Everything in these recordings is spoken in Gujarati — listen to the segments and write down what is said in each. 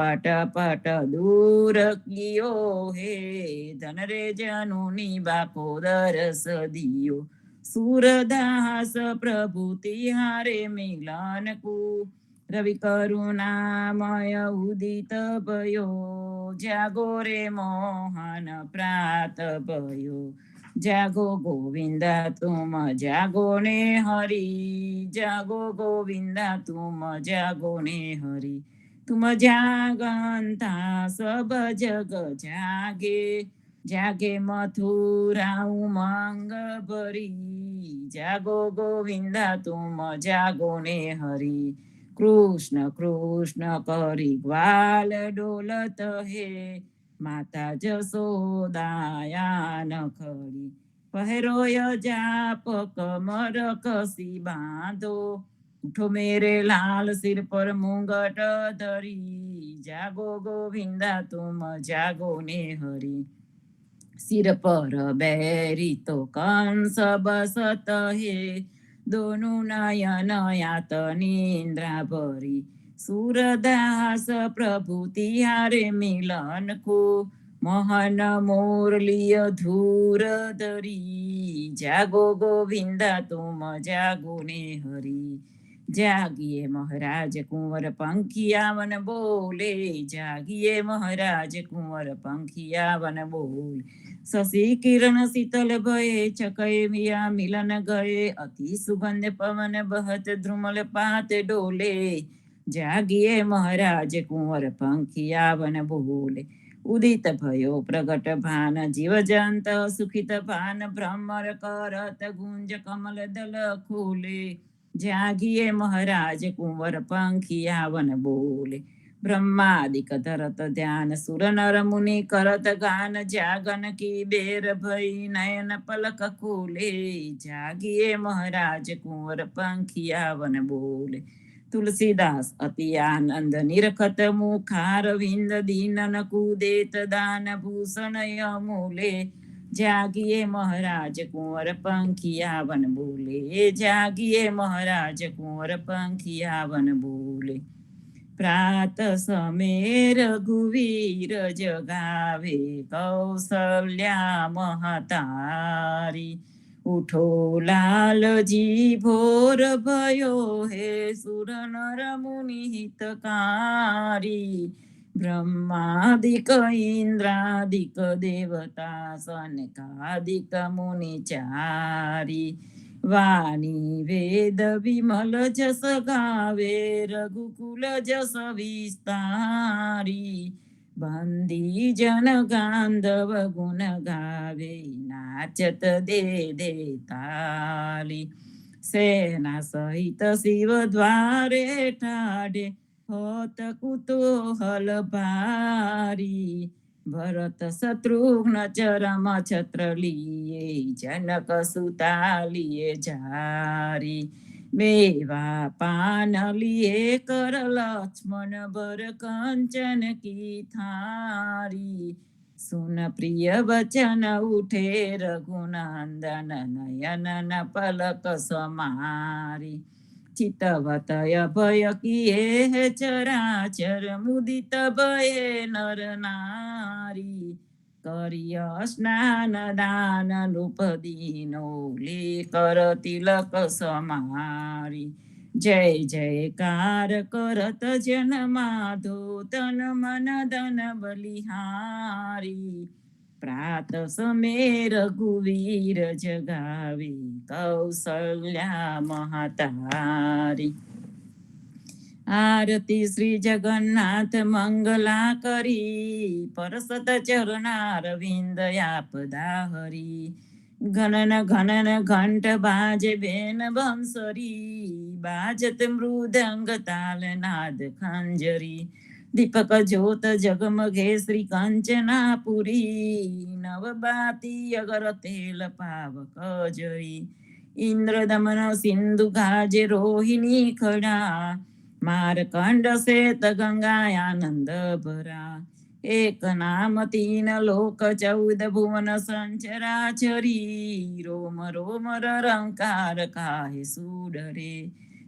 पट पट दूर कियो हे धन रे जनुनी बाको दरस दियो सूरदास प्रभु तिहारे मिलन को रवि करुणामय उदित भयो जागो रे मोहन प्रात भयो जागो गोविंदा तुम जागो ने हरि जागो गोविंदा तुम जागो ने हरि तुम जागंता सब जग जागे जागे मथुरा उमंग भरी जागो गोविंदा तुम जागो ने हरि कृष्ण कृष्ण करी ग्वाल डोलत हे माता जसोदाया नखरी पहरो जाप कमर कसी बांधो उठो मेरे लाल सिर पर मुंगट धरी जागो गोविंदा तुम जागो ने हरि सिर पर बैरी तो कंस बसत हे दोनों नयन यात निंद्रा भरी सूरदास प्रभु तिहारे मिलन को मोहन मोरलिय धूर धरी जागो गोविंदा तुम जागो ने हरि जागिए महाराज कुंवर पंखिया वन बोले जागिए महाराज कुंवर पंखिया वन बोले शशि किरण शीतल भये चकय मिया मिलन गए अति सुगंध पवन बहत ध्रुमल पात डोले जागिए महाराज कुंवर पंखिया वन बोले उदित भयो प्रगट भान जीव जंत सुखित भान भ्रमर करत गुंज कमल दल खोले जागिए महाराज कुंवर पंखिया वन बोले ब्रह्मादिक धरत ध्यान सुर नर मुनि करत गान जागन की बेर भई नयन पलक खोले जागिए महाराज कुंवर पंखिया वन बोले तुलसीदास अति आनंद निरखत मुखार विंद दीनन कुदेत दान भूषण यमूले जागिए महाराज कुंवर पंखिया वन बोले जागिए महाराज कुंवर पंखिया वन बोले प्रात समय रघुवीर जगावे कौसल्या महतारी उठो लाल जी भोर भयो हे सुर नर मुनि हितकारी ब्रह्मादिक इंद्रादिक देवता सनकादिक मुनि चारी वाणी वेद विमल जस गावे रघुकुल जस विस्तारी बंदी जन गांधव गुण गावे नाचत दे दे ताली सेना सहित शिव द्वारे ठाडे होत कुतूहल भारी भरत शत्रुघ्न चरम छत्र लिए जनक सुता लिए झारी मेवा पान लिए कर लक्ष्मण बर कंचन की थारी सुन प्रिय वचन उठे रघुनंदन नयन न पलक समारी चितवतय भय किए चराचर मुदित भये नर नारी करिय स्नान दान नृप दीनोले कर तिलक समारी जय जयकार करत जन माधो तन मन धन बलिहारी प्रात समय रघुवीर जगावे कौसल्या महतारी आरती श्री जगन्नाथ मंगला करी परसत चरणारविंद आपदा हरी घनन घनन घंट बाजे बेन बंसरी बाजत मृदंग ताल नाद खंजरी दीपक ज्योत जगमगे श्री कंचनापुरी नवबाती अगर तेल पावक जरी इंद्र दमन सिंधु गाजे रोहिणी खड़ा मारकंड सेत गंगा आनंद भरा एक नाम तीन लोक 14 भुवन संचराचरी रोम रोम रंकार काहे सुडरे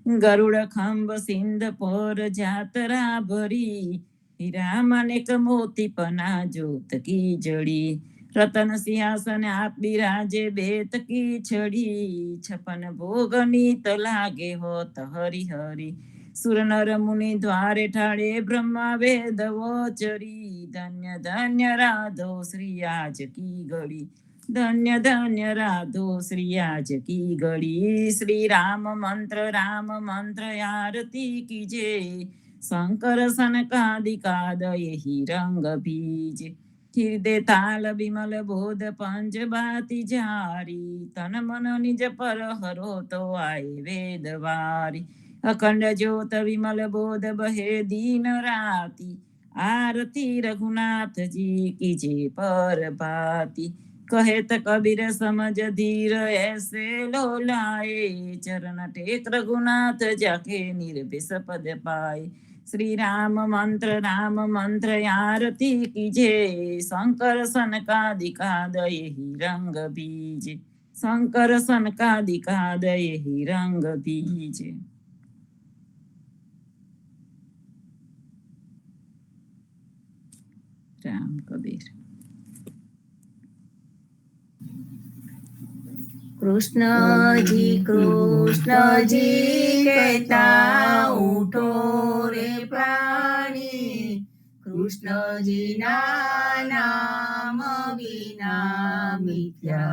गरुड़ खंब सिंध पर जातरा भरी हीरा माणिक मोती पना जोत की जड़ी, रतन सिंहासन आप बिराजे बेत की छड़ी, छपन भोग नीत लागे होत हरि हरि, सुर नर मुनि द्वारे ठाड़े ब्रह्मा वेद वोचरी, धन्य धन्य राधो श्री आज की घड़ी, धन्य धन्य राधो श्री आज की घड़ी। श्री राम मंत्र आरती कीजे, शंकर सनकादिकादय ही रंग बीज, हृदय ताल विमल बोध पंच बाती जारी, तन मन निज पर हरो तो आए वेद वारी, अखंड ज्योत विमल बोध बहे दीन राती, आरती रघुनाथ जी की जय पर पाती, कहे त कबीर समझ धीर ऐसे लो लाए, चरण टेक रघुनाथ जाके निर्विष पद पाए। श्री राम मंत्र आरती कीजे, शंकर सनकादिकादय ही रंग बीज, शंकर सनकादिकादय ही रंग बीज। राम कबीर। कृष्ण जी कहता उठो रे प्राणी, कृष्ण जी ना नाम बिना मिथ्या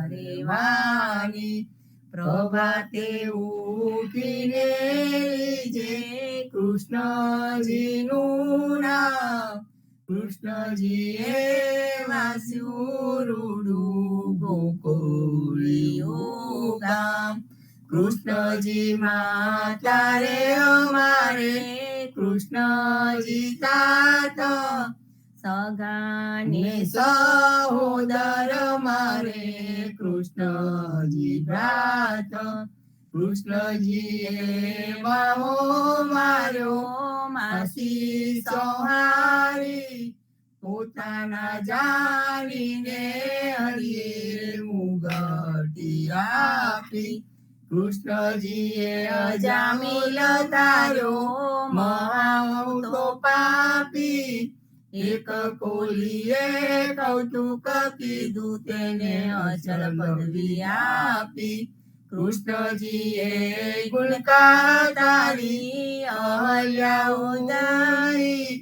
रे वाणी, प्रभाते उठीने लीजे कृष्ण जी નું નામ, કૃષ્ણજીએ વાસ્યું રૂડું ગોકુળિયું ગામ, કૃષ્ણજી માતા રે અમારે, કૃષ્ણજી તાત સગાને સહોદર મારે, કૃષ્ણજી ભ્રાત, કૃષ્ણજીએ બાહો માર્યો માસી સંહારી, પોતાના જાણીને હરિએ મુગટી આપી, કૃષ્ણજીએ અજામિલ તાર્યો મહાવતો પાપી, એક કોલીએ કૌતુક કીધું તેને અચલ પદવી આપી, કૃષ્ણજીએ ગુણકા તારી અહલ્યા ઉદારી,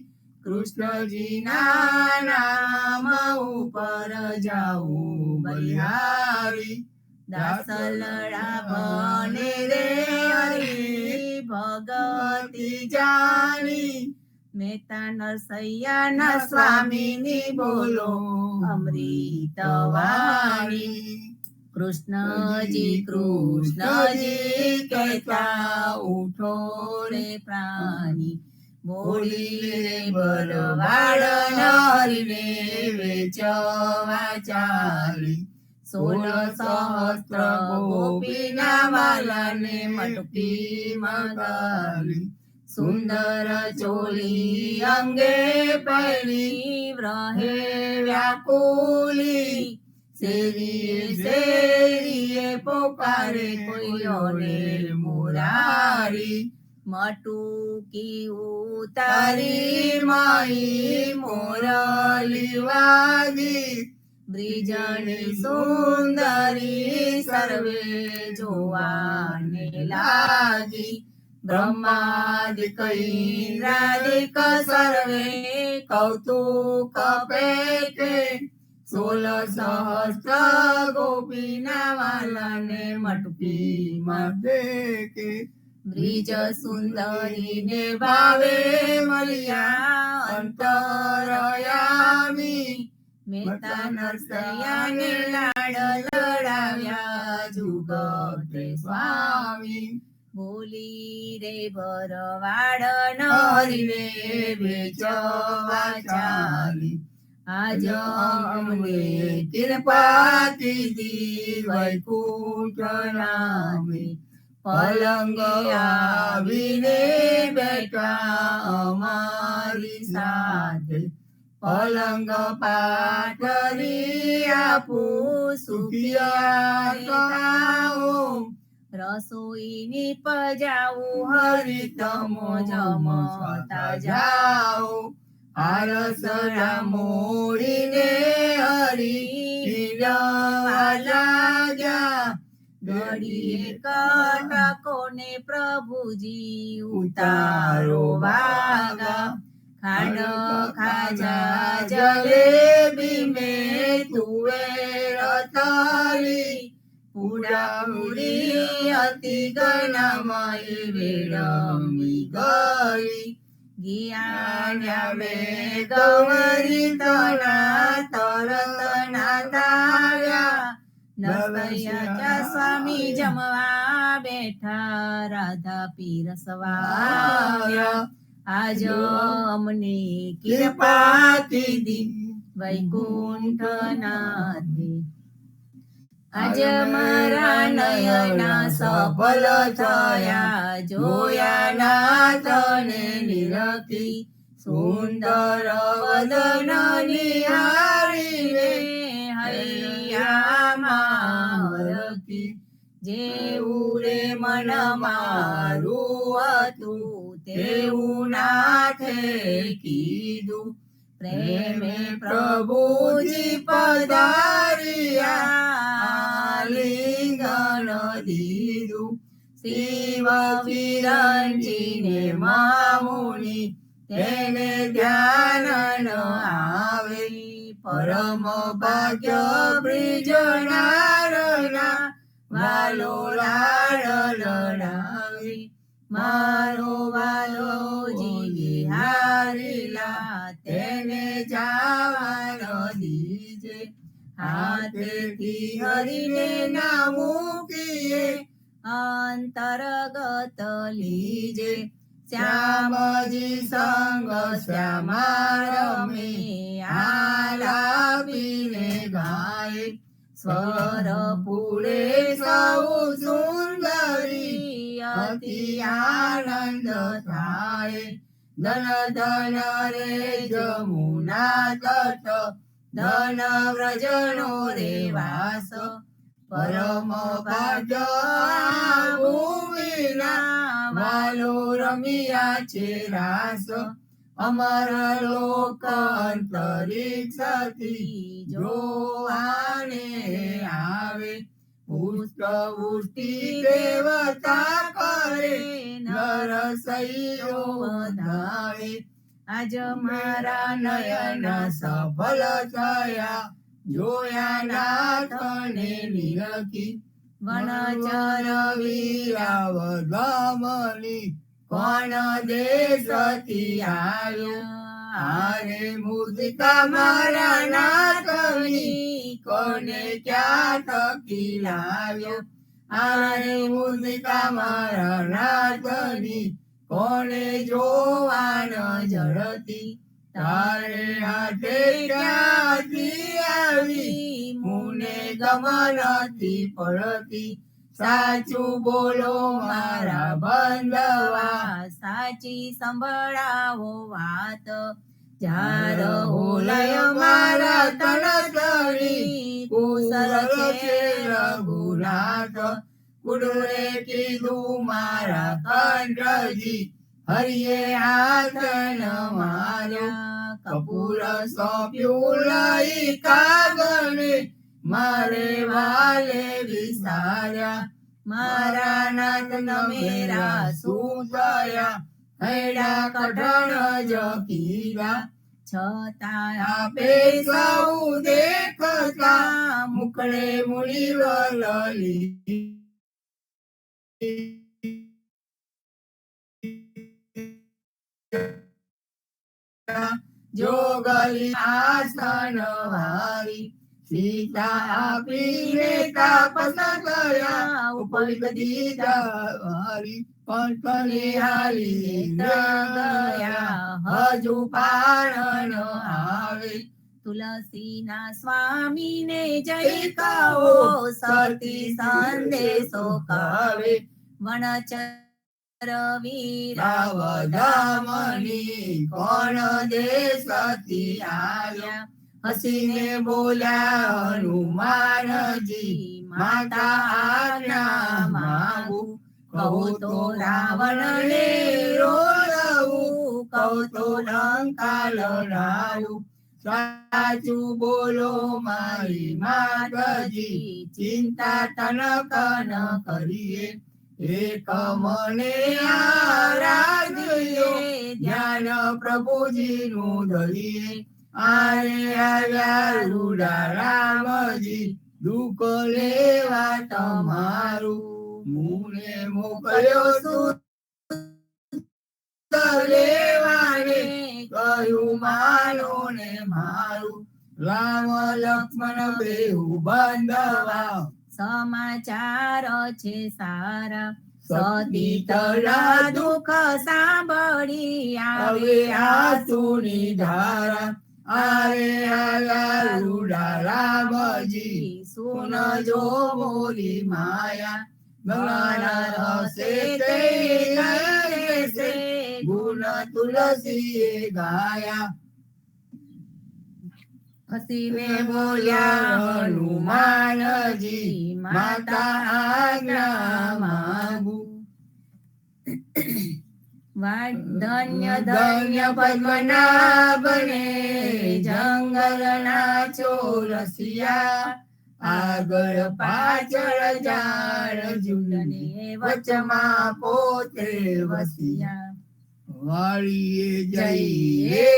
કૃષ્ણજીના નામ ઉપર જાઉં બલિહારી, દાસલડા બને રે હરી ભગતી જાણી, મહેતા નરસૈયાના સ્વામીની બોલો અમૃત વાણી, કૃષ્ણજી કહેતા ઉઠો રે પ્રાણી, બોલી રે બરવાડ હરીને વેચવા ચાલી, 16 સહસ્ત્ર ગોપીના વાલાને મટકી મગાલી, સુંદર ચોલી અંગે પહેરી રહે વ્યાકુલી, શેરીએ પોકારે કોઈઓને મુરારી, મટુકી ઉતારી માઈ મોરલી વાગી, બ્રિજની સુંદરી સર્વે જોવાને લાગી, બ્રહ્માદિક ઇન્દ્રાદિક સર્વે કૌતુક પેટે, 16 સહસ્ત્ર ગોપીના વાલાને મટકીમાં દેખે, બ્રિજ સુંદરીને ભાવે મળ્યા અંતરયામી, મહેતા નરસૈયાને લાડ લડાવ્યા જુગતે સ્વામી, બોલી રે ભરવાડ નરીને વેચવા ચાલી, આજ અમને કૃપા કીધી વૈકુંઠ નામે, પલંગ આવીને બેઠા અમારી સાથે, પલંગ પાથરી આપું સુખિયા કરાવો, રસોઈની પજાવું હરિ તમો જમતા જાઓ, આરસડા મોડીને હરી જવા લાગ્યા. ઘડીએ કટકોને પ્રભુજી ઉતારો વાગા. ખાંડ ખાજા જલેબી મેં તુવેર તરી. પૂડા પૂરી અતિ ગણમય વેળમી ગઈ. ગિયા મેં ગૌરી તણા તરત ના તાર્યા. નરસૈયા સ્વામી જમવા બેઠા રાધા પીરસવા આવ્યા. આજ અમને કૃપા કીધી વૈકુંઠનાથે. આજ મારા નયના સફળ થયા જોયા નાથને નિરખી. સુંદર વદન નિહારીને હૈયામાં હરખી. જેવું રે મન મારું હતું તેવું નાથે કીધું. પ્રેમે પ્રભુજી પધાર્યા લિંગન દીધું. શિવ વિરંજીને મામુનિ તેને ધ્યાન ન આવે. પરમ ભાગ્ય બ્રિજનારના વાલો લાડ લડાવે. મારો વાલો જી હારીલા તેને જાવા ન દીજે. હાથેથી હરીને ના મૂકીએ અંતર્ગત લીજે. શ્યામજી સંગ શ્યામા રમે આલાપીને ગાય. સ્વર પૂરે સૌ સુંદરી અતિ આનંદ થાય. ધન ધન રે જમુના તટ ધન વ્રજનો રે વાસ. પરમ ભાગ્ય ભૂમિના વાલો રમ્યા છે રાસ. અમર લોક અંતરિક્ષથી જોવાને આવે. પુષ્પ વૃષ્ટિ દેવતા કરે નરસૈયો વધાવે. આજ મારા નયન સફળ થયા જોયા નાથને નિરખી. વનચર વીરાવધામની કોણ દેશથી આવ્યો. આરે મુદિકા મારા નાથની કોને ક્યાં થકી લાવ્યો. આરે મુદિકા મારા નાથની કોને જોવાન જળતી. તારે હાથે ક્યાંથી આવી મુને ગમનથી પડતી. સાચું બોલો મારા બંધવા સાચી સંભળાવો વાત. જાર હોલય મારા તણતરી કુશલ છે રઘુનાથ. કુડરે કીધું મારા કંઠજી હરિએ હાથ ન માર્યા. કપૂર સોંપ્યું લઈ કાગળને મારે વાલે વિસાર્યા. મારા નાથ મેરા શું થયા હૈડા કઠણ જ કીધા. છતાં આપે સૌ દેખતા મુકડે મુનિવર જોગલી આસન વારી. સીતા આપીને તાપસ કર્યા ઉપવિત દીધા વારી. પંથને હારી ગયા હજુ પારણ આવે. તુલસીના સ્વામીને જય કહો સતી સંદેશો કવે. વણચર વીરાવધામની કોણ દેશથી આવ્યા. હસીને બોલ્યા હનુમાનજી માતા આજ્ઞા માગું. કહું તો રાવણને રોળવું કહું તો લંકા લડાવું. સાચું બોલો મારી માતાજી, ચિંતા તનક ન કરીએ. એક મને આરાધીએ, ધ્યાન પ્રભુજીનું ધરીએ. આરે આવ્યા રૂડા રામજી, દુઃખ લેવા તમારું. મુને મોકલ્યો સુત લેવાને, કહ્યું માનો ને મારું. રામ લક્ષ્મણ બેહુ બાંધવા, સમાચાર છે સારા. સતી તરા દુઃખ સાંભળી આવે આંસુની ધારા. આરે આવ્યા રૂડા રામજી, સુનજો મોરી માયા. ગંગા રસે તે નરેશે, ગુણ તુલસીએ ગાયા. હસીને બોલ્યા હનુમાનજી, માતા આજ્ઞા માંગુ. ધન્ય ધન્ય પદ્મનાભને, જંગલના ચોરસિયા. આગળ પાછળ ઝાડ ઝૂંડને, વચમાં પોતે વસિયા. વાળીએ જઈએ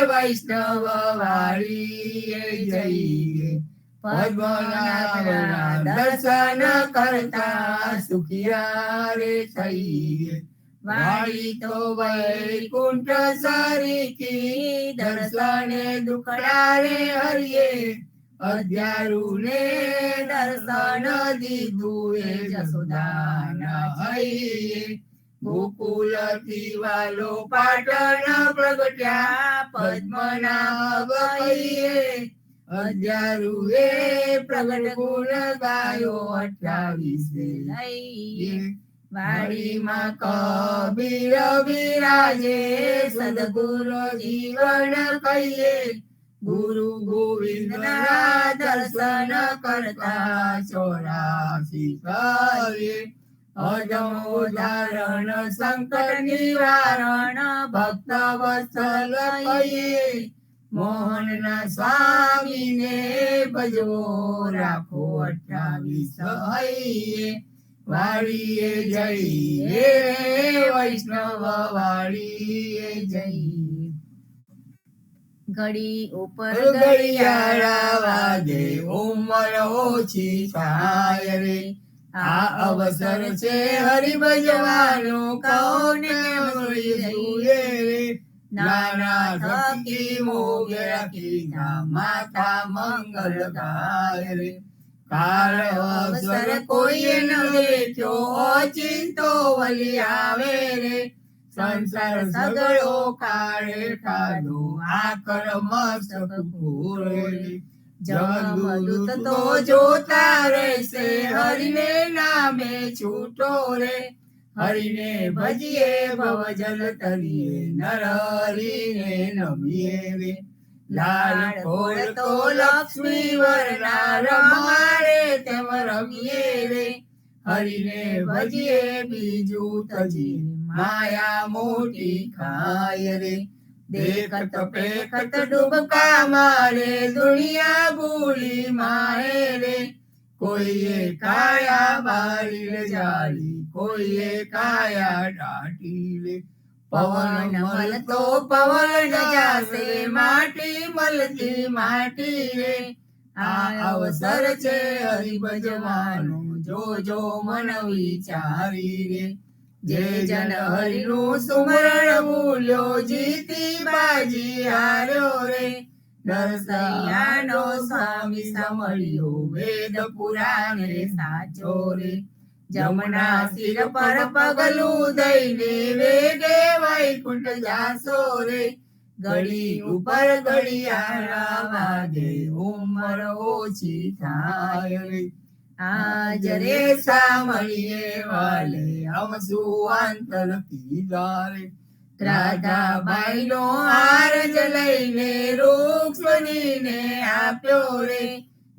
વૈષ્ણવ વાળીએ જઈએ, પદ્મનાભના દર્શન કરતા સુખિયા રે થઈએ. વાળી તો વૈકુંઠ સરીકી, દર્શને દુખડા રે હરિએ. અધ્યારું ને દર્શન દીધું એ જસોદાના હૈયે. ગોકુલ થી વાલો પાટણ પ્રગટ્યા, પદ્મનાભ કહીએ. અધ્યારું એ પ્રગટ ગુણ ગાયો 28 લઈએ. વાડીમાં કબીર બિરાજે, સદગુરુ જીવન કહીએ. ગુરુ ગોવિંદના દર્શન કરતા 84 કરીએ. અજમો ધારણ સંકટ નિવારણ, ભક્ત વત્સલ કહીએ. મોહનના સ્વામીને ભજવો, રાખો 28 હૈયે. વાળીએ જઈએ વૈષ્ણવ વાળીએ જઈએ. ઘડી ઉપર ઘડિયાળા વાગે, ઉંમર ઓછી થાય રે. આ અવસર છે હરિ ભજવાનો, કોને મળીએ રે. નાના થકી મોગે રાખી, માતા મંગલ ગાય રે. કાળ અવસર કોઈએ ન દેખ્યો, ઓચિંતો વલી આવે રે. સંસાર સગળો કાળે ખાધો, આ કર્મ સકપૂરે. જગદૂત તો જોતા રહેશે, હરિને નામે છૂટો રે. હરિને ભજીએ ભવજલ તરીએ, નર હરિને નમીએ રે. લાલ ફોડ તો લક્ષ્મી વરના, રમાડે તેમ રમીએ રે. હરિને ભજીએ બીજું તજીએ, માયા મોટી ખાય રે. દેખત પેખત ડૂબકા મારે, દુનિયા ભૂલી મારે રે. કોઈએ કાયા બાળી જાળી, કોઈએ કાયા દાટી રે. પવન મળતો પવન જાશે, માટી મળતી માટી રે. આ અવસર છે હરિ ભજવાનો, જોજો મન વિચારી રે. જે જન હરિનું સુમરણ ભૂલ્યો, જીતી બાજી હાર્યો રે. નરસૈયાનો સ્વામી સમળ્યો, વેદ પુરાણ સાચો રે. જમના શિર પર પગલું દઈને, વેગે વૈકુંઠ જાશો રે. ઘડી ઉપર ઘડિયાળા વાગે, ઉંમર ઓછી થાય રે. આજ રે સામળીએ વાલે, હમ સુઆંતર કીધા રે. રાધાબાઈ નો હાર જ લઈને, રૂક્ષ્મણીને આપ્યો રે.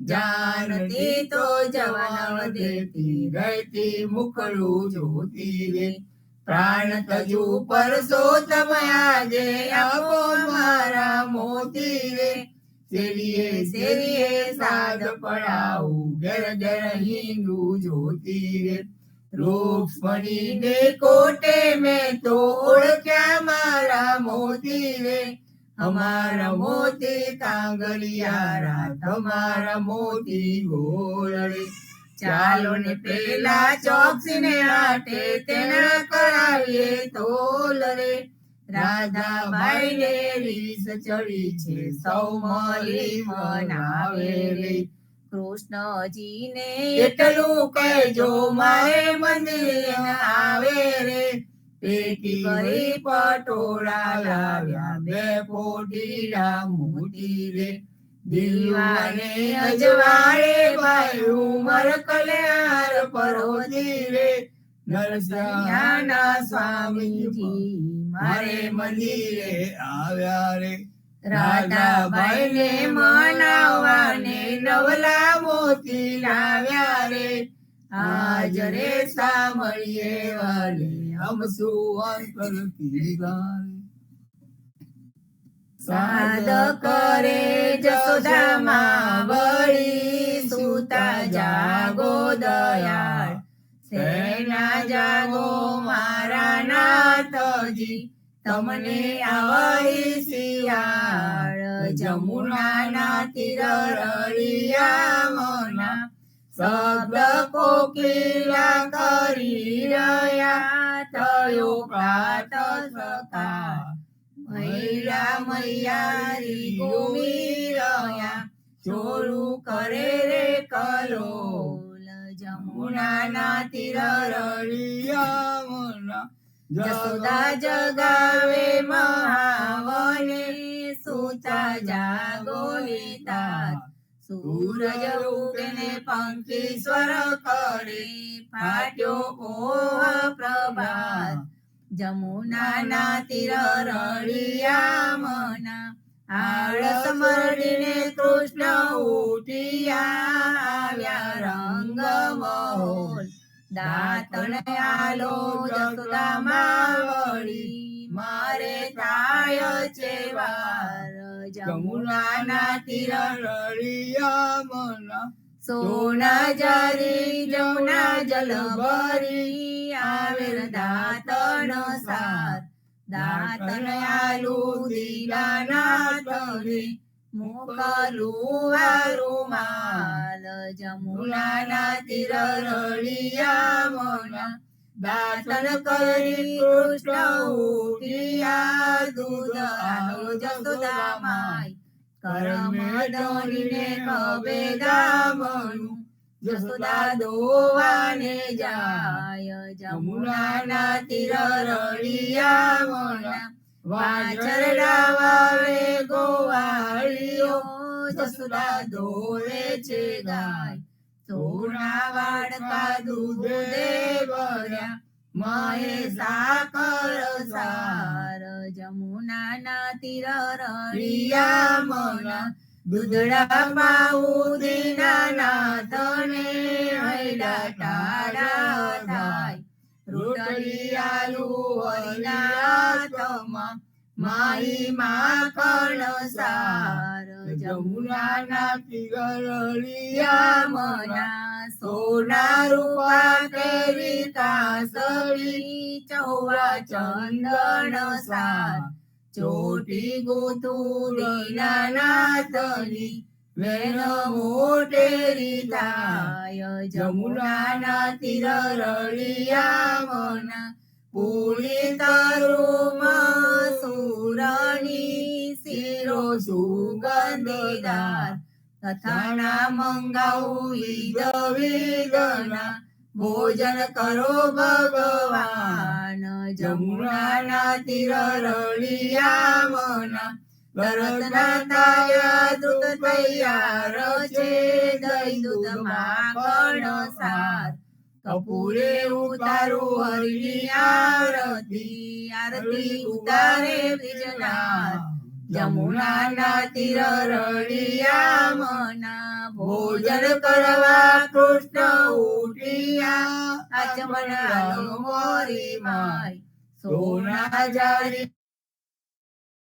જાનતી તો જવાન દેતી, રહેતી મુખડું જોતી રે. પ્રાણ તજુ પરસોત્તમ આજે આપો મારા મોતી રે શેરીએ શેરીએ સાદ પડાવું ઘર ઘર હિન્દુ જ્યોતિ રે રૂક્ષ્મણીને કોટે મેં તો ઓળખ્યા મારા મોતી રે અમારા મોતી કાંગલિયારા તમારા મોતી ગોળ રે ચાલો ને પેલા ચોકસીને આટે તેના કરાવીએ તોલ રે રાધાબાઈ ને રીસ ચડી છે સૌ મળી મનાવે રે કૃષ્ણજીને એટલું કહેજો મારે મંદિરે આવે રે પેટી કરી પટોળા લાવ્યા બે પોટીડા મોતી રે દીવાને અજવાળે બાયું મર કલ્યાણ પરોતી રે નરસિંહના સ્વામીજી મારે મંદિરે આવ્યા રે રાધાબાઈ ને મનાવવાને નવલા મોતી લાવ્યા રે આજ રે સાંભળીએ વાલે હમ સુવંતરતી ગાય સાદ કરે જશોદામાં વળી સુતા જાગો દયાળ સેના જાગો મારા નાથજી તમને આવડી શિયાળ જમુનાના તીર રળિયા મના શબ્દ કોકિલા કરી રહ્યા થયો પ્રાત સકા મૈરા મૈયારી ઘૂમી રહ્યા ચોરું કરે રે કલોલ જમુનાના તીર રળિયા મના જસોદા જગાવે મહાવને સુતા જાગો તા સૂરજ ઉગને પંખી સ્વર કરે ફાટ્યો ઓહ પ્રભાત જમુનાના તીર રળિયા મના આળસ મરડીને કૃષ્ણ ઉઠિયા આવ્યા રંગ મહોલ દાતણ આલો જસોદામાં વળી મારે થાય છે વાર જમુનાના તીર રળિયા મના સોના જરી જમુના જલ ભરી આવેલ દાતણ સાર દાતણ આલુ દીનાનાથને મોકલું રૂમાલ જમુનાના તીર રળિયા મના દાતણ કરી કૃષ્ણ ઉઠિયા દૂધ આલો જસોદા માય કરમ ધોરીને કબે દામણું જસોદા દોવાને જાય જમુનાના તીર રળિયા મના વાછરડા વાવે ગોવાળીઓ જસોદા દોરે છે ગાય સોના વાડકા દૂધે ભર્યા માએ સાકર સાર જમુનાના તીર રળિયા મના દૂધડા પાઉં દીનાનાથને હૈડા ટાળા થાય રોટલી આલુ હરિનાથમાં માઈ માખણ સાર જમુનાના તીર રળિયા મના સોના રૂપા કેરી કાસળી ચૌવા ચંદન સાર ચોટી ગોતું દીનાનાથની વેણ મોટેરી થાય જમુનાના તીર રળિયા મના પૂરી તરુમાં સુરણી શિરો સુગંધીદાર તથાના મંગાવું વિધ વિધના ભોજન કરો ભગવાન જમુનાના તીર રળિયા મના દરદના તાયા દૂત તૈયાર છે દહીં દૂધ માખણ સાર કપૂરે ઉતારું હરિની આરતી આરતી ઉતારે બ્રિજનાર જમુનાના તીર રળિયા મના ભોજન કરવા કૃષ્ણ ઉઠિયા આચમન મોરી માય સોના જારી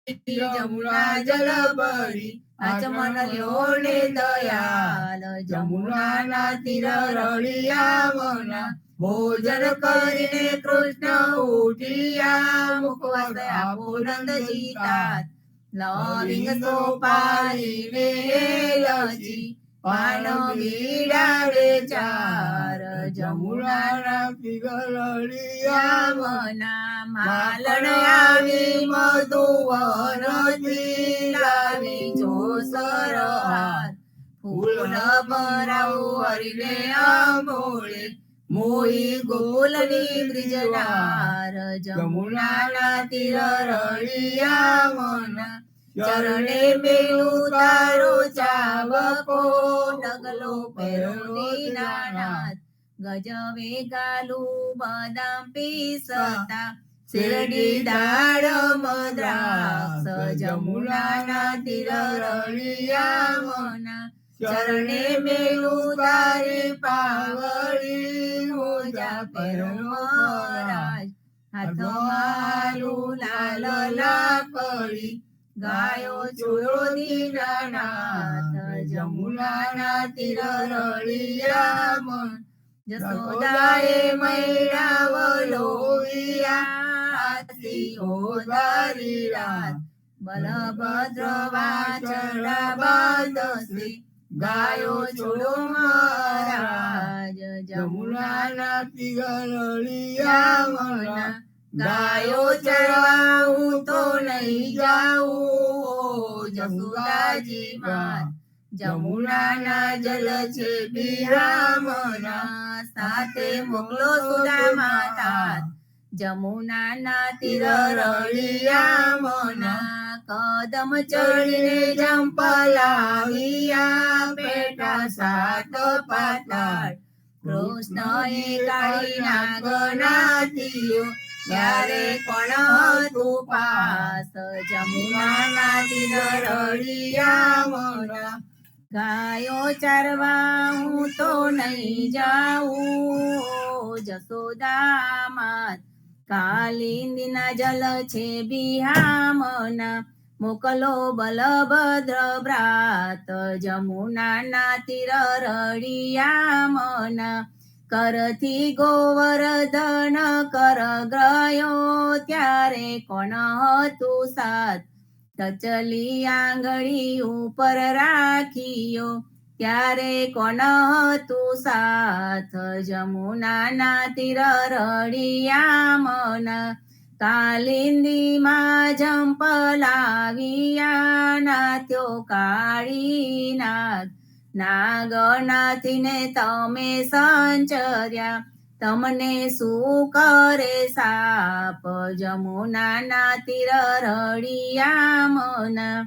જમુના જલ ભરી આચમન લ્યો ને દયાલ જમુનાના તીર રળિયા મના ભોજન કરીને કૃષ્ણ ઉઠિયા મુખવાસ આપો નંદજી તાત લવિંગ સોપારીને લજી પાન બીડાવે ચાર જમુનાના તીર રળિયા મના માલણ આવી મધુવનથી લાવી જોસર હાર ફૂલ ભરાવું હરીને આંબોળે મોઈ ગોલની બ્રિજનાર જમુનાના તીર રળિયા મના ચરણે મેલું તારો ચાવકો ડગલો પેરોડી નાનાથ ગજવે ગાલું બદામ પીસતા શેરડી દાળ મદ્રાક્ષ જમુનાના તીર રળિયા મના ચરણે મેલું તારે પાવડી મોજા પહેરવરાજ હાથમાં લાલ લાકડી ગાયો ચોરો દીનાનાથ જમુનાના તીર રળિયા મન જસોદાએ મૈડાવલોવિયા ઓધારી રાત બલભદ્ર વાછરડા બાંધશે ગાયો છોડો મહારાજ જમુનાના તીર રળિયા મના ગાયો ચરવા હું તો નહીં જાઉં જસુદાજી માત જમુનાના જલ છે બિરામના સાથે મોકલો સુદામા તાત જમુનાના તીર રળિયા મના કદમ ચડીને જંપલાવ્યા પેટા સાત પાતાળ કૃષ્ણએ કાળી નાગનાથીઓ ત્યારે પણ તું પાસ જમુનાના તીર રળિયા મના ગાયો ચારવા હું તો નહીં જાઉં જસોદા માત કાલિંદીના જલ છે બિહામના મોકલો બલભદ્ર ભ્રાત જમુનાના તીર રળિયા મના કરથી ગોવર્ધન કર ગ્રયો ત્યારે કોણ હતું સાથ ટચલી આંગળી ઉપર રાખીયો ત્યારે કોણ હતું સાથ જમુનાના તીર રળિયા મના કાલિંદીમાં જંપલાવ્યા નાથ્યો કાળી નાગ નાગનાથીને તમે સંચર્યા તમને શું કરે સાપ જમુનાના તીર રળિયા મના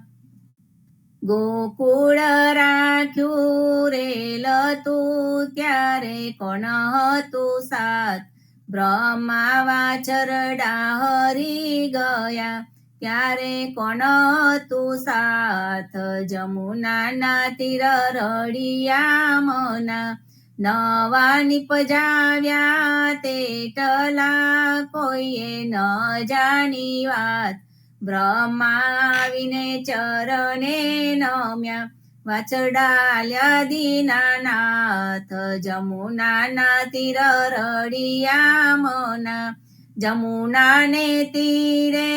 ગોકુળ રાખ્યું રેલ તું ત્યારે કોણ હતું સાથ બ્રહ્મા વાછરડા હરી ગયા ત્યારે કોણ હતું સાથ જમુનાના તીર રળિયા મના નવા નિપજાવ્યા તેટલા કોઈએ ન જાણી વાત બ્રહ્મા આવીને ચરણે નમ્યા વાછરડાલ્યા દીનાનાથ જમુનાના તીર રળિયા મના જમુનાને તીરે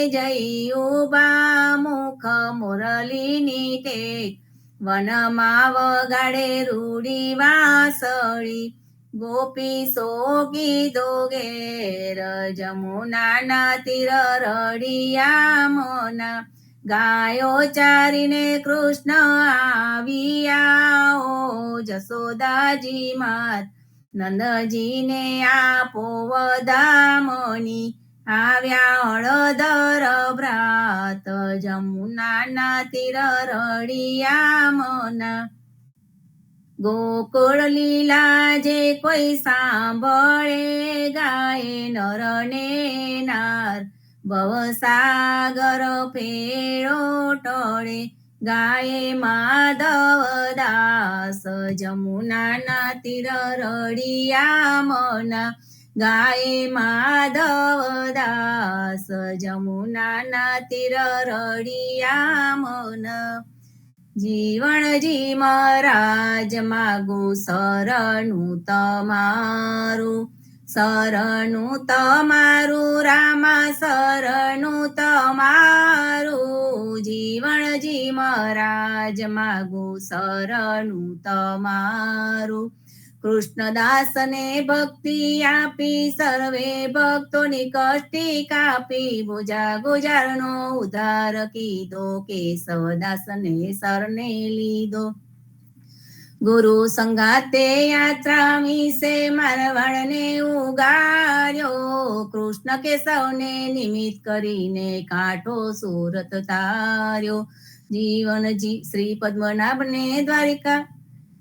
જઈ ઉભા મુખ મુરલીની ટેક વનમાં વગાડે રૂડી વાસળી ગોપી સોગીદો ઘેર જમુનાના તીર રળિયા મના ગાયો ચારીને કૃષ્ણ આવ્યા ઓ જસોદાજી માત નંદજીને આપો વધામણી આવ્યા હળદર ભ્રાત જમુનાના તીર રળિયા મના ગોકુળ લીલા જે કોઈ સાંભળે ગાય નર ને નાર ભવસાગર ફેરો ટળે ગાયે માધવ દાસ જમુનાના તીર રળિયા મના ગાય માધવ દાસ જમુનાના તીર રળિયા મન જીવણજી મહારાજ માગું શરણું તમારું રામા શરણું તમારું જીવણજી મહારાજ માગું શરણું તમારું કૃષ્ણદાસને ભક્તિ આપી સર્વે ભક્તોની કષ્ટી કાપી ભુજા ગુજારનો ઉદ્ધાર કીધો કેશવદાસને શરણે લીધો ગુરુ સંગાતે યાત્રા વિશે મારવાડને ઉગાર્યો કૃષ્ણ કેશવને નિમિત્ત કરીને કાંઠો સુરત તાર્યો શ્રી પદ્મનાભને દ્વારિકા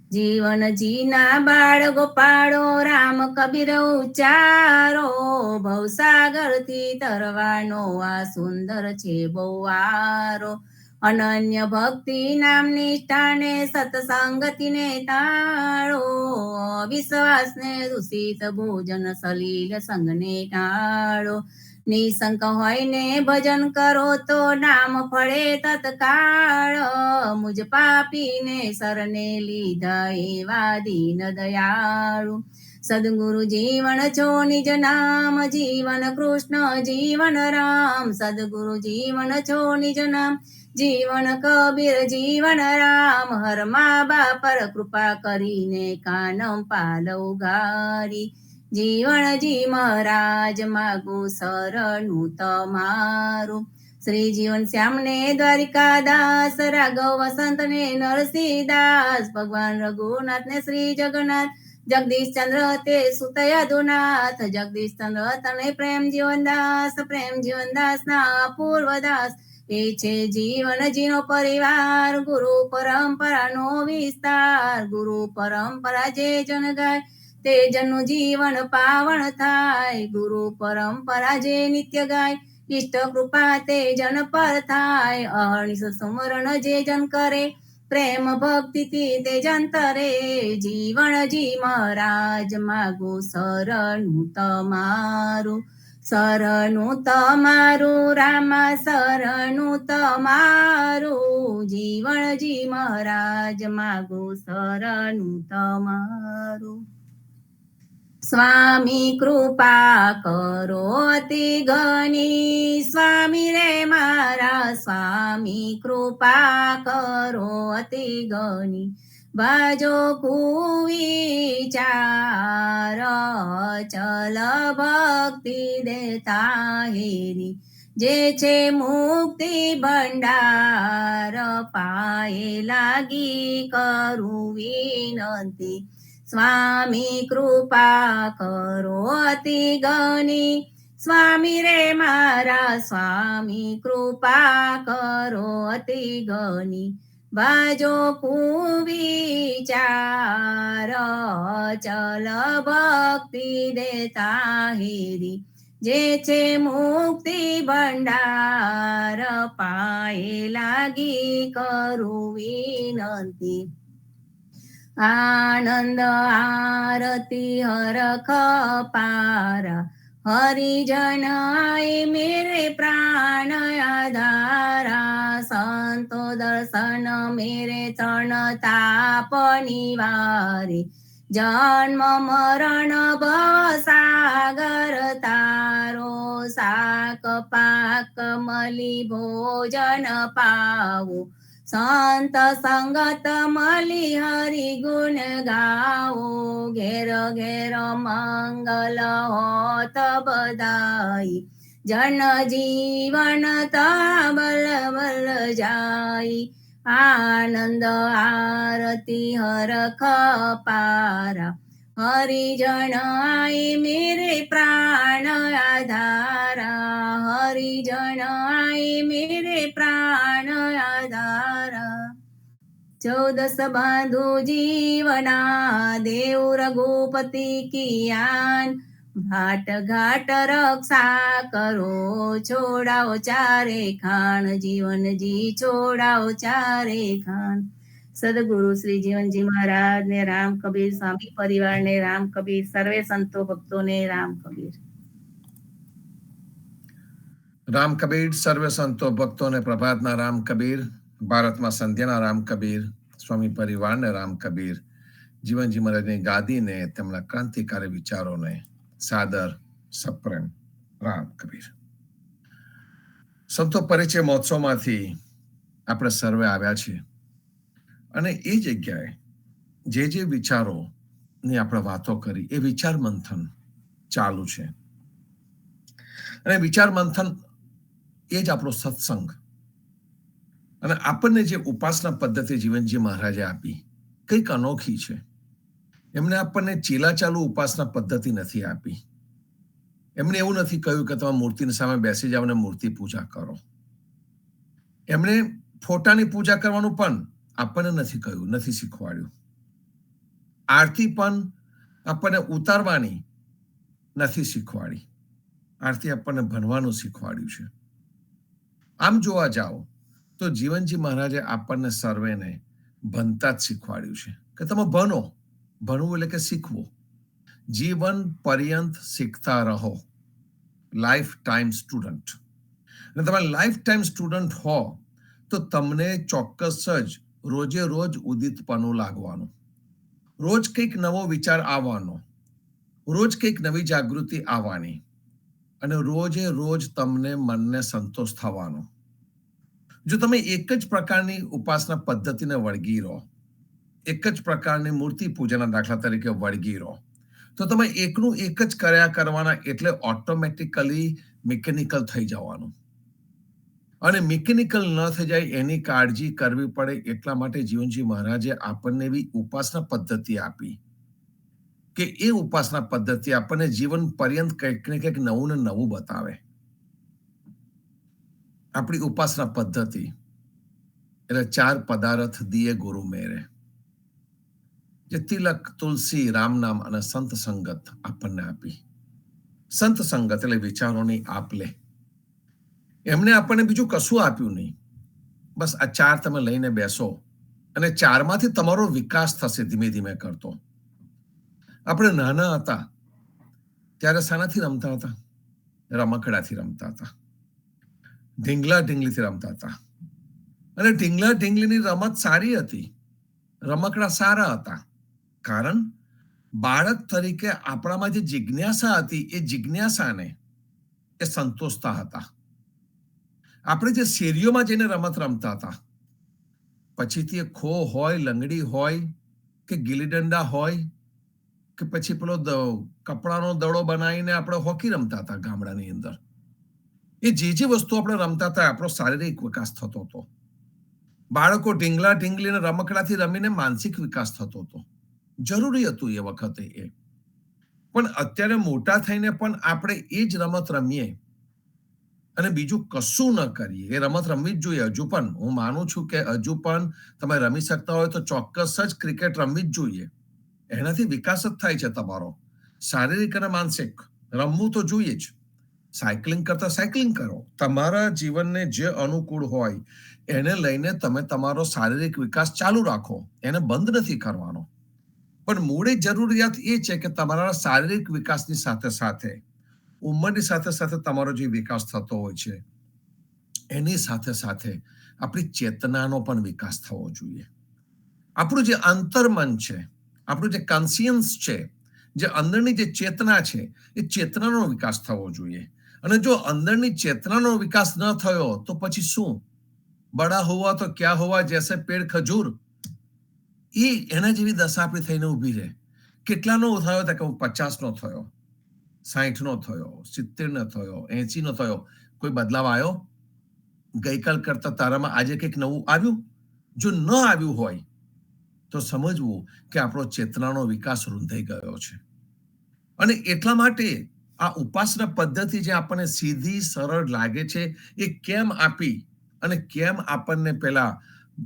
જીવનજીના બાળ ગોપાળો રામ કબીર ઉચ્ચારો ભવસાગરથી તરવાનો આ સુંદર છે બહુવારો અનન્ય ભક્તિ નામ નિષ્ઠાને સત્સંગતિને તાળો વિશ્વાસને દૂષિત ભોજન સલીલ સંગને ટાળો નિશંક હોયને ભજન કરો તો નામ ફળે તત્કાળ મુજ પાપીને શરણે લીધા એવા દીન દયાળુ સદગુરુ જીવન છો નિજ નામ જીવન કૃષ્ણ જીવન રામ સદગુરુ જીવન છો નિજ નામ જીવન કબીર જીવન રામ હર મા બાપર કૃપા કરીને કાનમ પાલ ઉગારી જીવણજી મહારાજ માગું શરણું તમારું શ્રી જીવન શ્યામને દ્વારિકાદાસ રાઘવ વસંતને નરસિંહદાસ ભગવાન રઘુનાથને શ્રી જગન્નાથ જગદીશ ચંદ્ર તે સુત યદુનાથ જગદીશ ચંદ્ર તને પ્રેમ જીવનદાસ ના પૂર્વદાસ એ છે જીવનજીનો પરિવાર ગુરુ પરંપરાનો વિસ્તાર ગુરુ પરંપરા જે જન ગાય તે જનનું જીવન પાવન થાય ગુરુ પરંપરા જે નિત્ય ગાય ઇષ્ટ કૃપા તે જન પર થાય અહર્નિશ સ્મરણ જે જન કરે પ્રેમ ભક્તિથી તે જન તરે જીવણજી મહારાજ માગું શરણું તમારું રામા શરણું તમારું જીવણજી મહારાજ માગું શરણું તમારું સ્વામી કૃપા કરો અતિ ઘણી સ્વામી રે મારા સ્વામી કૃપા કરો અતિ ઘણી બાજો કુવિચાર ચલ ભક્તિ દેતા હેરી જે છે મુક્તિ ભંડાર પાયે લાગી કરું વિનંતી સ્વામી કૃપા કરો અતિ ઘણી સ્વામી રે મારા સ્વામી કૃપા કરો અતિ ઘણી બાજો કુવિચાર ચલ ભક્તિ દેતા હેરી જે છે મુક્તિ ભંડાર પાયે લાગી કરું વિનંતી આનંદ આરતી હરખ પારા હરિજન આય મેરે પ્રાણ આધારા સંતો દર્શન મેરે ત્રણ તાપ નિવારે જન્મ મરણ ભવ સાગર તારો શાક પાક મલી ભોજન પાવો સંત સંગત મલી હરિ ગુણ ગાઓ ઘેર ઘેર મંગલ હોત બધાઈ જન જીવન બલ બલ જાય આનંદ આરતી હરખ પારા હરિજન આય મેરે પ્રાણ આધારા હરિજન આય મેરે પ્રાણ આધારા 14 બાંધુ જીવના દેવ રઘુપતિ કિયાન ઘાટ ઘાટ રક્ષા કરો છોડાઓ ચારે ખાણ જીવનજી છોડાઓ ચારે ખાણ સદગુરુ શ્રી જીવનજી મહારાજ ને રામ કબીર, સ્વામી પરિવાર ને રામ કબીર, સર્વે સંતો ભક્તો ને રામ કબીર. રામ કબીર, સર્વે સંતો ભક્તોને પ્રભાતના રામ કબીર, ભારતમાં સંધ્યાના રામ કબીર, સ્વામી પરિવારને રામ કબીર, જીવનજી મહારાજની ગાદીને, તેમના ક્રાંતિકારી વિચારોને સાદર સપ્રેમ રામ કબીર. સંતો પરિચય મહોત્સવમાંથી આપણે સર્વે આવ્યા છીએ અને એ જગ્યાએ જે વિચારોની આપણે વાતો કરી એ વિચાર મંથન ચાલુ છે અને વિચાર મંથન એ જ આપણો સત્સંગ. અને આપણને જે ઉપાસના પદ્ધતિ જીવનજી મહારાજે આપી કંઈક અનોખી છે. એમને આપણને ચીલાચાલુ ઉપાસના પદ્ધતિ નથી આપી. એમણે એવું નથી કહ્યું કે તમે મૂર્તિની સામે બેસી જાઓ અને મૂર્તિ પૂજા કરો. એમણે ફોટાની પૂજા કરવાનું પણ આપણને નથી કહ્યું, નથી શીખવાડ્યું. આરતી પણ આપણને ઉતારવાની નથી શીખવાડી. આરતી આપણને ભણવાનું શીખવાડ્યું છે. આમ જોવા જાઓ તો જીવનજી મહારાજે આપણને સર્વેને ભણતા જ શીખવાડ્યું છે કે તમે ભણો. ભણવું એટલે કે શીખવું. જીવન પર્યંત શીખતા રહો. Life time student. અને તમે લાઈફ ટાઈમ સ્ટુડન્ટ હો તો તમને ચોક્કસ જ રોજે રોજ ઉદિતપણું લાગવાનું, રોજ કંઈક નવો વિચાર આવવાનો, રોજ કંઈક નવી જાગૃતિ આવવાની અને રોજે રોજ તમને મનને સંતોષ થવાનો. જો તમે એક જ પ્રકારની ઉપાસના પદ્ધતિને વળગી રહો, એક જ પ્રકારની મૂર્તિ પૂજાના દાખલા તરીકે વળગી રહો, તો તમે એકનું એક જ કર્યા કરવાના એટલે ઓટોમેટિકલી મિકેનિકલ થઈ જવાનું. અને મિકેનિકલ ન થઈ જાય એની કાળજી કરવી પડે એટલા માટે જીવનજી મહારાજે આપણને એવી ઉપાસના પદ્ધતિ આપી કે એ ઉપાસના પદ્ધતિ આપણને જીવન પર્યંત કંઈક ને કંઈક નવું ને નવું બતાવે. આપણી ઉપાસના પદ્ધતિ એટલે 4 પદાર્થ દિયે ગુરુ મેરે, જે તિલક, તુલસી, રામ નામ અને સંત સંગત આપણને આપી. સંત સંગત એટલે વિચારોની આપ-લે. એમને આપણને બીજું કશું આપ્યું નહીં. બસ આ 4 તમે લઈને બેસો અને 4માંથી તમારો વિકાસ થશે ધીમે ધીમે કરતો. આપણે નાના હતા ત્યારે શાનાથી રમતા હતા? રમકડાથી રમતા હતા. ઢીંગલા ઢીંગલીથી રમતા હતા. અને ઢીંગલા ઢીંગલીની રમત સારી હતી, રમકડા સારા હતા. કારણ બાળક તરીકે આપણામાં જે જિજ્ઞાસા હતી એ જિજ્ઞાસાને એ સંતોષતા હતા. આપણે જે શેરીઓમાં જઈને રમત રમતા હતા, પછીથી એ ખો હોય, લંગડી હોય કે ગીલી દંડા હોય કે પછી પેલો કપડાનો દડો બનાવીને આપણે હોકી રમતા હતા ગામડાની અંદર. એ જે વસ્તુ આપણે રમતા હતા આપણો શારીરિક વિકાસ થતો હતો. બાળકો ઢીંગલા ઢીંગલીને રમકડાથી રમીને માનસિક વિકાસ થતો હતો. જરૂરી હતું એ વખતે એ. પણ અત્યારે મોટા થઈને પણ આપણે એ જ રમત રમીએ અને બીજું કશું ન કરીએ. એ રમત રમવી જ જોઈએ. હજુ પણ હું માનું છું કે હજુ પણ તમે રમી શકતા હોય તો ચોક્કસ જ ક્રિકેટ રમવી જ જોઈએ. એનાથી વિકાસ જ થાય છે તમારો શારીરિક અને માનસિક. રમવું તો જોઈએ જ. સાયકલિંગ કરતા સાયકલિંગ કરો. તમારા જીવનને જે અનુકૂળ હોય એને લઈને તમે તમારો શારીરિક વિકાસ ચાલુ રાખો. એને બંધ નથી કરવાનો. પણ મૂળે જરૂરિયાત એ છે કે તમારા શારીરિક વિકાસની સાથે સાથે ઉંમરની સાથે સાથે તમારો જે વિકાસ થતો હોય છે એની સાથે સાથે આપણી ચેતનાનો પણ વિકાસ થવો જોઈએ. આપણું જે અંતર્મન છે, આપણું જે કોન્શિયન્સ છે, જે અંદરની જે ચેતના છે એ ચેતનાનો વિકાસ થવો જોઈએ. અને જો અંદરની ચેતનાનો વિકાસ ન થયો તો પછી શું? બડા હુઆ તો ક્યા હુઆ જૈસે પેડ ખજૂર. એના જેવી દશા આપણી થઈને ઊભી રહે. કેટલાનો થયો કે હું 50નો થયો, 60નો થયો, 70નો થયો, 80નો થયો. કોઈ બદલાવ આવ્યો? ગઈકાલ કરતા તારામાં આજે કંઈક નવું આવ્યું? જો ન આવ્યું હોય તો સમજવું કે આપણો ચેતનાનો વિકાસ રૂંધાઈ ગયો છે. અને એટલા માટે આ ઉપાસના પદ્ધતિ જે આપણને સીધી સરળ લાગે છે એ કેમ આપી અને કેમ આપણને પેલા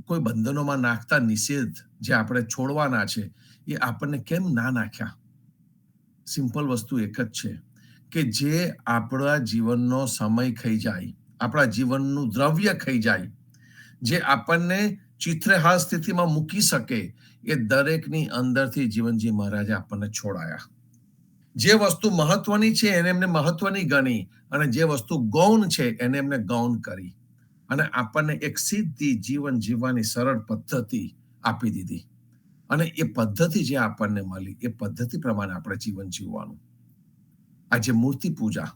કોઈ બંધનોમાં નાખતા નિષેધ જે આપણે છોડવાના છે એ આપણને કેમ ના નાખ્યા? સિમ્પલ વસ્તુ એક જ છે કે જે આપણા જીવનનો સમય ખાઈ જાય, આપણા જીવનનું દ્રવ્ય ખાઈ જાય, જે આપણને ચિત્રહાર સ્થિતિમાં મૂકી શકે એ દરેકની અંદરથી જીવનજી મહારાજે આપણને છોડાયા. જે વસ્તુ મહત્વની છે એને એમને મહત્વની ગણી અને જે વસ્તુ ગૌણ છે એને એમને ગૌણ કરી અને આપણને એક સીધી જીવન જીવવાની સરળ પદ્ધતિ આપી દીધી. અને એ પદ્ધતિ જે આપણને મળી એ પદ્ધતિ પ્રમાણે આપણે જીવન જીવવાનું. આજે મૂર્તિ પૂજા,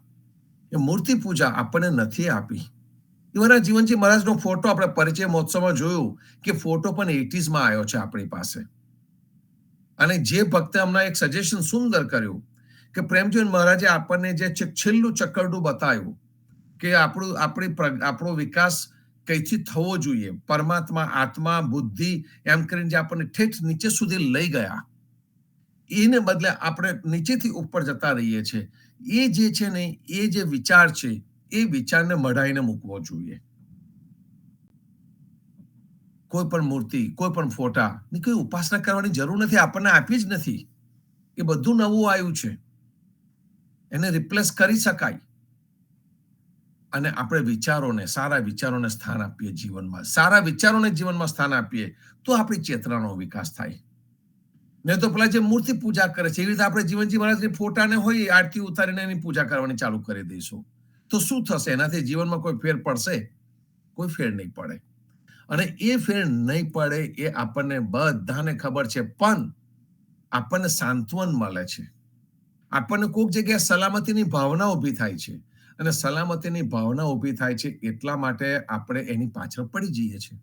એ મૂર્તિ પૂજા આપણને નથી આપી. એવાના જીવનજી મહારાજનો ફોટો આપણે પરિચય મહોત્સવમાં જોયું કે ફોટો પણ 80s માં આવ્યો છે આપણી પાસે. અને જે ભક્તે હમણાં એક સજેશન સુંદર કર્યું કે પ્રેમજીવન મહારાજે આપણને જે છેલ્લું ચક્કરડું બતાવ્યું કે આપણો વિકાસ કઈથી થવો જોઈએ, પરમાત્મા, આત્મા, બુદ્ધિ એમ કરીને જે આપણને ઠેઠ નીચે સુધી લઈ ગયા, એને બદલે આપણે નીચેથી ઉપર જતા રહીએ છીએ. એ જે છે ને એ જે વિચાર છે એ વિચારને મઢાઈને મૂકવો જોઈએ. કોઈ પણ મૂર્તિ, કોઈ પણ ફોટા ની કોઈ ઉપાસના કરવાની જરૂર નથી, આપણને આપી જ નથી. એ બધું નવું આવ્યું છે, એને રિપ્લેસ કરી શકાય. અને આપણે વિચારોને, સારા વિચારોને સ્થાન આપીએ જીવનમાં, સારા વિચારોને જીવનમાં સ્થાન આપીએ તો આપણી ચેતનાનો વિકાસ થાય. નહીં તો પેલા જે મૂર્તિ પૂજા કરે છે એવી રીતે આપણે જીવનજી મહારાજની ફોટાને હોય આરતી ઉતારીને એની પૂજા કરવાની ચાલુ કરી દઈશું તો શું થશે? એનાથી જીવનમાં કોઈ ફેર પડશે? કોઈ ફેર નહીં પડે. અને એ ફેર નહીં પડે એ આપણને બધાને ખબર છે, પણ આપણને સાંત્વન મળે છે. આપણને કોઈક જગ્યાએ સલામતીની ભાવના ઊભી થાય છે અને સલામતીની ભાવના ઊભી થાય છે એટલા માટે આપણે એની પાછળ પડી જઈએ છીએ.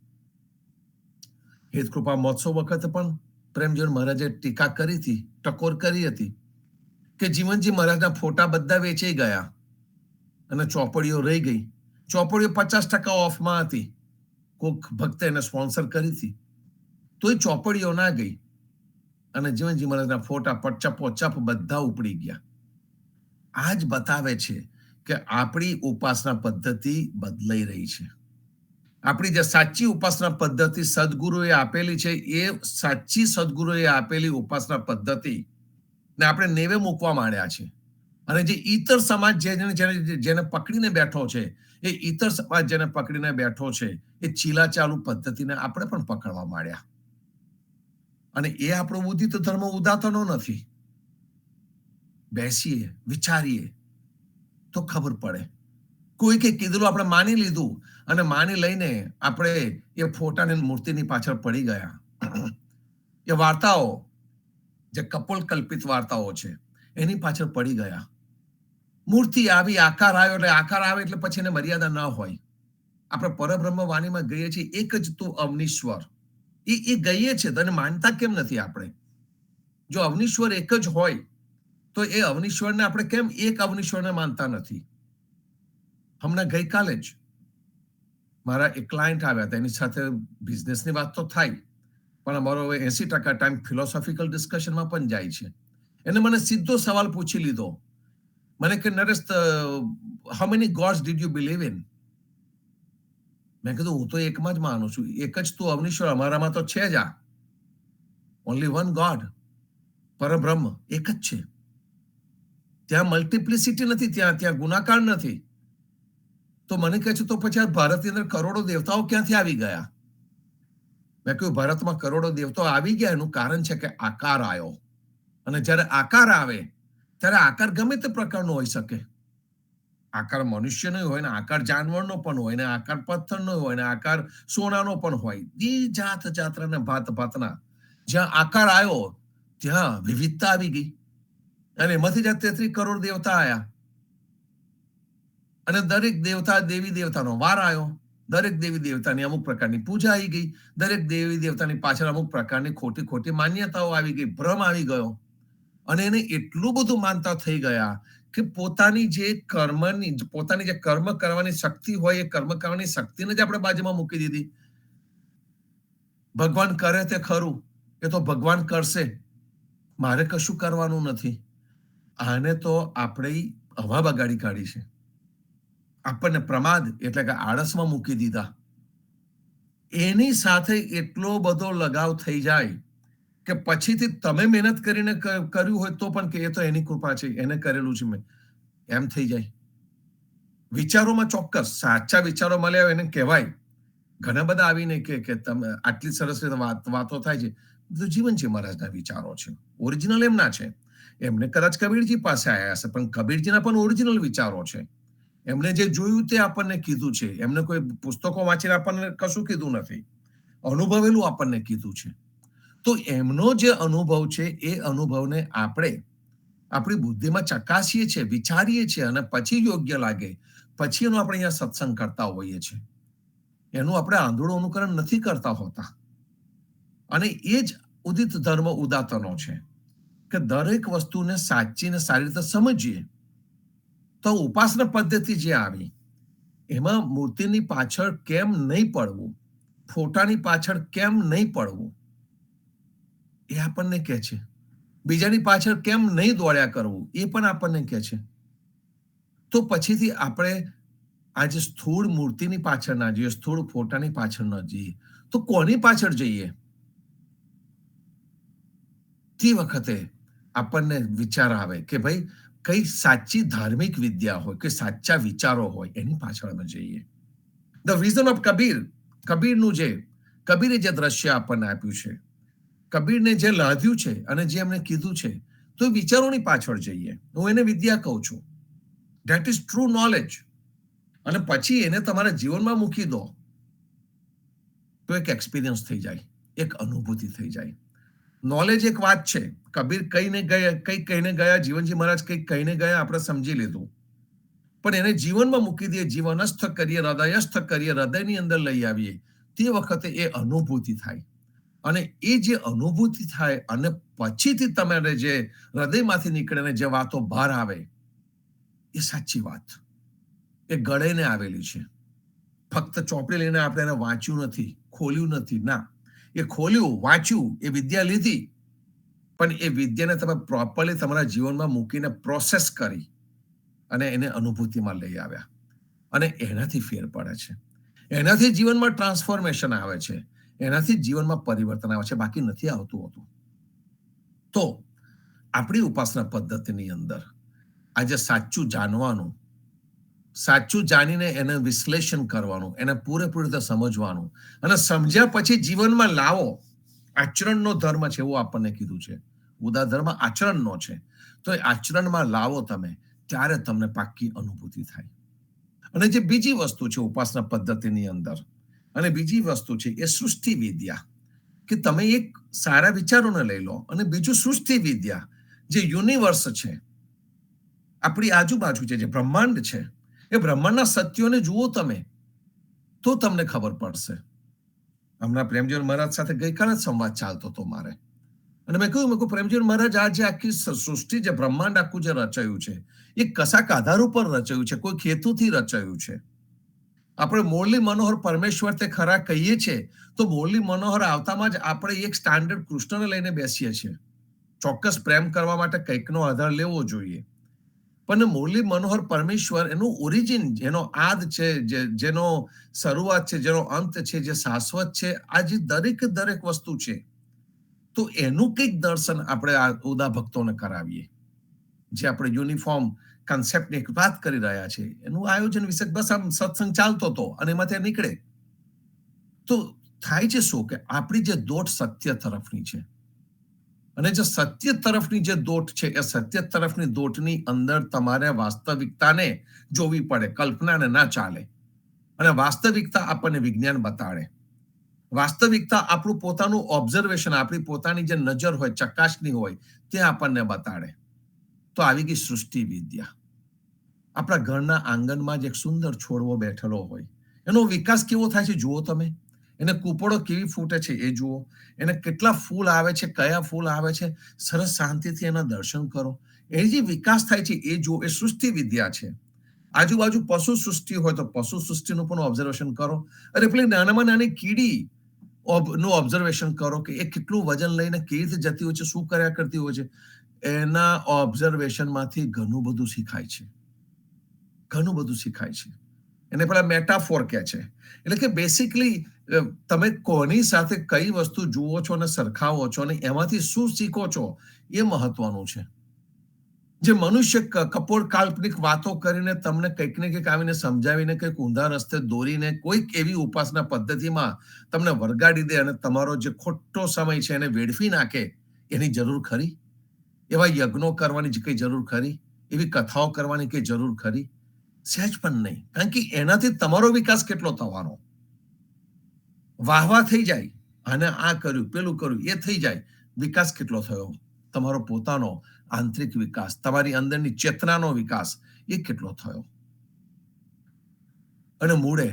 હેતકૃપા મહોત્સવ વખતે પણ પ્રેમજીવન મહારાજે ટીકા કરી હતી, ટકોર કરી હતી કે જીવનજી મહારાજના ફોટા બધા વેચાઈ ગયા અને ચોપડીઓ રહી ગઈ. ચોપડીઓ 50% ઓફમાં હતી, કોઈક ભક્તે એને સ્પોન્સર કરી હતી, તો એ ચોપડીઓ ના ગઈ અને જીવનજી મહારાજના ફોટા ચપોચપ બધા ઉપડી ગયા. આ જ બતાવે છે કે આપણી ઉપાસના પદ્ધતિ બદલાઈ રહી છે. આપણી જે સાચી ઉપાસના પદ્ધતિ સદગુરુએ આપેલી છે એ સાચી સદગુરુએ આપેલી ઉપાસના પદ્ધતિ ને આપણે નેવે મૂકવા માંડ્યા છે. અને જે ઈતર સમાજ જેને પકડીને બેઠો છે, એ ઈતર સમાજ જેને પકડીને બેઠો છે એ ચીલા ચાલુ પદ્ધતિને આપણે પણ પકડવા માંડ્યા. અને એ આપણો ઉદિત ધર્મ ઉદાતનો નથી. બેસીએ, વિચારીએ તો ખબર પડે. કોઈકે કીધેલું આપણે માની લીધું અને માની લઈને આપણે એ ફોટાની મૂર્તિની પાછળ પડી ગયા. એ વાર્તાઓ જે કપોલ કલ્પિત વાર્તાઓ છે એની પાછળ પડી ગયા. મૂર્તિ આવી, આકાર આવ્યો એટલે આકાર આવે એટલે પછી એને મર્યાદા ન હોય. આપણે પરબ્રહ્મ વાણીમાં ગઈએ છીએ એક જ તું અવનીશ્વર, એ ગઈએ છે તો એને માનતા કેમ નથી આપણે? જો અવનીશ્વર એક જ હોય તો એ અવનીશ્વરને આપણે કેમ એક અવનીશ્વરને માનતા નથી? હમણાં ગઈકાલે જ મારા એક ક્લાયન્ટ આવ્યા હતા, એની સાથે બિઝનેસની વાત તો થાય પણ અમારો હવે 80% ટાઈમ ફિલોસોફિકલ ડિસ્કશનમાં પણ જાય છે. એને મને સીધો સવાલ પૂછી લીધો. મને કે Naresh, how many gods did you believe in? મેં કીધું હું તો એકમાં જ માનું છું, એક જ તું અવનીશ્વર, અમારામાં તો છે જ આ ઓનલી વન ગોડ, પરબ્રહ્મ એક જ છે. ત્યાં મલ્ટિપ્લિસિટી નથી, ત્યાં ગુણાકાર નથી. તો મને કહે છે તો પછી આ ભારતની અંદર કરોડો દેવતાઓ ક્યાંથી આવી ગયા? મેં કહ્યું ભારતમાં કરોડો દેવતાઓ આવી ગયા એનું કારણ છે કે આકાર આવ્યો. અને જ્યારે આકાર આવે ત્યારે આકાર ગમે તે પ્રકારનો હોઈ શકે. આકાર મનુષ્યનો હોય ને આકાર જાનવરનો પણ હોય ને આકાર પથ્થરનો હોય ને આકાર સોનાનો પણ હોય. જાત જાતના ભાત ભાતના જ્યાં આકાર આવ્યો ત્યાં વિવિધતા આવી ગઈ અને એમાંથી જ 33 કરોડ દેવતા આવ્યા. અને દરેક દેવતા દેવી દેવતાનો વાર આવ્યો. દરેક દેવી દેવતાની અમુક પ્રકારની પૂજા આવી ગઈ. દરેક દેવી દેવતાની પાછળ અમુક પ્રકારની ખોટી ખોટી માન્યતાઓ આવી ગઈ, ભ્રમ આવી ગયો. અને એને એટલું બધું માનતા થઈ ગયા કે પોતાની જે કર્મ કરવાની શક્તિ હોય એ કર્મ કરવાની શક્તિને જ આપણે બાજુમાં મૂકી દીધી. ભગવાન કરે તે ખરું, એ તો ભગવાન કરશે, મારે કશું કરવાનું નથી. આને તો આપણે હવા બગાડી કાઢી છે. આપણને પ્રમાદ એટલે કે આળસમાં મૂકી દીધા. એની સાથે એટલો બધો લગાવ થઈ જાય કે પછીથી તમે મહેનત કરીને કર્યું હોય તો પણ કે એ તો એની કૃપા છે, એને કરેલું છે મેં, એમ થઈ જાય. વિચારોમાં ચોક્કસ સાચા વિચારો મળ્યા એને કહેવાય. ઘણા બધા આવીને કે તમે આટલી સરસ રીતે વાતો થાય છે, બધું જીવનજી મહારાજના વિચારો છે, ઓરિજિનલ એમના છે. એમને કદાચ કબીરજી પાસે આવ્યા હશે, પણ કબીરજીના પણ ઓરિજિનલ વિચારો છે. એમને જે જોયું તે આપણને કીધું છે. એમને કોઈ પુસ્તકો વાંચીને આપણને કશું કીધું નથી, અનુભવેલું આપણને કીધું છે. તો એમનો જે અનુભવ છે એ અનુભવને આપણે આપણી બુદ્ધિમાં ચકાસીએ છીએ, વિચારીએ છીએ, અને પછી યોગ્ય લાગે પછી એનો આપણે અહીંયા સત્સંગ કરતા હોઈએ છીએ. એનું આપણે આંધળું અનુકરણ નથી કરતા હોતા. અને એ જ ઉદિત ધર્મ ઉદાતનો છે કે દરેક વસ્તુને સાચીને સારી રીતે સમજીએ. તો ઉપાસના પદ્ધતિ જે આવી એમાં મૂર્તિની પાછળ કેમ નહીં પડવું, ફોટાની પાછળ કેમ નહીં પડવું, એ આપણને કહે છે. બીજાની પાછળ કેમ નહીં દોડ્યા કરવું, એ પણ આપણને કહે છે. તો પછીથી આપણે આજે સ્થૂળ મૂર્તિની પાછળ ના જઈએ, સ્થૂળ ફોટાની પાછળ ન જઈએ, તો કોની પાછળ જઈએ? તે વખતે આપણને વિચાર આવે કે ભાઈ કઈ સાચી ધાર્મિક વિદ્યા હોય કે સાચા વિચારો હોય એની પાછળ અમે જઈએ. ધ વિઝન ઓફ કબીરનું કબીરે જે દ્રશ્ય આપણને આપ્યું છે, કબીરને જે લાદ્યું છે અને જે એમને કીધું છે, તો વિચારોની પાછળ જઈએ. હું એને વિદ્યા કહું છું. That is true knowledge. અને પછી એને તમારા જીવનમાં મૂકી દો તો એક એક્સપિરિયન્સ થઈ જાય, એક અનુભૂતિ થઈ જાય. નોલેજ એક વાત છે. કબીર કંઈક કહીને ગયા, જીવનજી મહારાજ કંઈક કહીને ગયા, આપણે સમજી લીધું. પણ એને જીવનમાં મૂકી દઈએ, જીવનસ્થ કરીએ, હૃદયસ્થ કરીએ, હૃદયની અંદર લઈ આવીએ, તે વખતે એ અનુભૂતિ થાય. અને એ જે અનુભૂતિ થાય અને પછીથી તમારે જે હૃદયમાંથી નીકળીને જે વાતો બહાર આવે એ સાચી વાત, એ ગળેને આવેલી છે. ફક્ત ચોપડી લઈને આપણે એને વાંચ્યું નથી, ખોલ્યું નથી. ના, એ ખોલ્યું, વાંચ્યું, એ વિદ્યા લીધી, પણ એ વિદ્યાને તમે પ્રોપરલી તમારા જીવનમાં મૂકીને પ્રોસેસ કરી અને એને અનુભૂતિમાં લઈ આવ્યા. અને એનાથી ફેર પડે છે, એનાથી જીવનમાં ટ્રાન્સફોર્મેશન આવે છે, એનાથી જીવનમાં પરિવર્તન આવે છે, બાકી નથી આવતું હોતું. તો આપણી ઉપાસના પદ્ધતિની અંદર આજે સાચું જાણવાનું, સાચું જાણીને એને વિશ્લેષણ કરવાનું, એને પૂરેપૂરી રીતે સમજવાનું, અને સમજ્યા પછી જીવનમાં લાવો. આચરણનો ધર્મ છે એવું આપણને કીધું છે. ઉદા ધર્મ આચરણનો છે. તો એ આચરણમાં લાવો તમે, ત્યારે તમને પાક્કી અનુભૂતિ થાય. અને જે બીજી વસ્તુ છે ઉપાસના પદ્ધતિની અંદર, અને બીજી વસ્તુ છે એ સૃષ્ટિ વિદ્યા, કે તમે એક સારા વિચારોને લઈ લો, અને બીજું સૃષ્ટિ વિદ્યા જે યુનિવર્સ છે, આપણી આજુબાજુ છે, જે બ્રહ્માંડ છે, એ બ્રહ્માંડના સત્યોને જુઓ તમે, તો તમને ખબર પડશે. હમણાં પ્રેમજીવન મહારાજ સાથે ગઈકાલે જ સંવાદ ચાલતો હતો મારે, અને મેં કહ્યું પ્રેમજીવન મહારાજ, આ જે આખી સૃષ્ટિ, જે બ્રહ્માંડ આખું જે રચાયું છે, એ કશાક આધાર ઉપર રચાયું છે, કોઈ હેતુથી રચાયું છે. આપણે મુરલી મનોહર પરમેશ્વર તે ખરા કહીએ છીએ, તો મુરલી મનોહર આવતામાં જ આપણે એક સ્ટાન્ડર્ડ કૃષ્ણને લઈને બેસીએ છીએ. ચોક્કસ પ્રેમ કરવા માટે કંઈકનો આધાર લેવો જોઈએ. પણ મુરલી મનોહર પરમેશ્વર એનું ઓરિજિન, જેનો આદ છે, જેનો શરૂઆત છે, જેનો અંત છે, જે શાશ્વત છે, આ જે દરેક વસ્તુ છે, તો એનું કંઈક દર્શન આપણે આ ઉદા ભક્તોને કરાવીએ. જે આપણે યુનિફોર્મ કન્સેપ્ટની વાત કરી રહ્યા છે, એનું આયોજન વિશે બસ આમ સત્સંગ ચાલતો હતો અને એમાંથી નીકળે તો થાય છે શું કે આપણી જે દોટ સત્ય તરફની છે, અને જે સત્ય તરફની જે દોટ છે, એ સત્ય તરફની દોટની અંદર તમારે વાસ્તવિકતાને જોવી પડે, કલ્પનાને ના ચાલે. અને વાસ્તવિકતા આપણને વિજ્ઞાન બતાડે. વાસ્તવિકતા આપણું પોતાનું ઓબ્ઝર્વેશન, આપણી પોતાની જે નજર હોય, ચકાસણી હોય, તે આપણને બતાડે. તો આવી ગઈ સૃષ્ટિ વિદ્યા. આપણા ઘરના આંગણમાં જ એક સુંદર છોડવો બેઠેલો હોય, એનો વિકાસ કેવો થાય છે જુઓ તમે. એને કૂપળો કેવી ફૂટે છે એ જુઓ, એને કેટલા ફૂલ આવે છે, કયા ફૂલ આવે છે, સરસ શાંતિથી એના દર્શન કરો. એ જે વિકાસ થાય છે એ જુઓ, એ સૃષ્ટિ વિદ્યા છે. આજુબાજુ પશુ સૃષ્ટિ હોય તો પશુ સૃષ્ટિનું પણ ઓબ્ઝર્વેશન કરો. અરે પેલી નાનામાં નાની કીડી નું ઓબ્ઝર્વેશન કરો કે એ કેટલું વજન લઈને કેવી રીતે જતી હોય છે, શું કર્યા કરતી હોય છે. એના ઓબ્ઝર્વેશનમાંથી ઘણું બધું શીખાય છે, ઘણું બધું શીખાય છે. એને પેલા મેટાફોર કહે છે. એટલે કે બેસિકલી તમે કોની સાથે કઈ વસ્તુ જુઓ છો અને સરખાવો છો અને એમાંથી શું શીખો છો, એ મહત્વનું છે. જે મનુષ્ય કપોળ કાલ્પનિક વાતો કરીને તમને કંઈક ને કંઈક આવીને સમજાવીને કંઈક ઊંધા રસ્તે દોરીને કોઈક એવી ઉપાસના પદ્ધતિમાં તમને વરગાડી દે અને તમારો જે ખોટો સમય છે એને વેડફી નાખે, એની જરૂર ખરી? એવા યજ્ઞો કરવાની કઈ જરૂર ખરી? એવી કથાઓ કરવાની કઈ જરૂર ખરી? સહેજ પણ નહીં. કારણ કે એનાથી તમારો વિકાસ કેટલો થવાનો? વાહવા થઈ જાય, અને આ કર્યું પેલું કર્યું એ થઈ જાય, વિકાસ કેટલો થયો? તમારો પોતાનો આંતરિક વિકાસ, તમારી અંદરની ચેતનાનો વિકાસ એ કેટલો થયો? અને મૂળે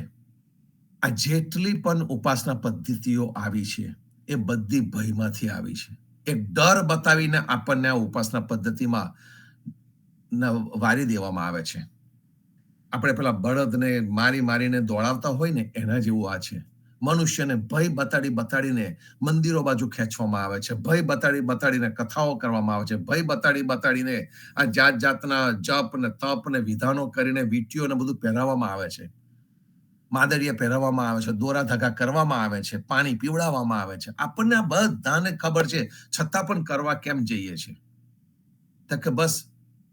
આ જેટલી પણ ઉપાસના પદ્ધતિઓ આવી છે એ બધી ભયમાંથી આવી છે. એક ડર બતાવીને આપણને આ ઉપાસના પદ્ધતિમાં વારી દેવામાં આવે છે. આપણે પેલા બળદને મારીને દોડાવતા હોય ને એના જેવું આ છે. મનુષ્યને ભય બતાડીને મંદિરો બાજુ ખેંચવામાં આવે છે, ભય બતાડીને કથાઓ કરવામાં આવે છે, ભય બતાડીને આ જાતના જપ ને તપ ને વિધાનો કરીને વીંટીઓને બધું પહેરાવવામાં આવે છે, માદરીએ પહેરાવવામાં આવે છે, દોરા ધાગા કરવામાં આવે છે, પાણી પીવડાવવામાં આવે છે. આપણને આ બધાને ખબર છે, છતાં પણ કરવા કેમ જઈએ છે? તો કે બસ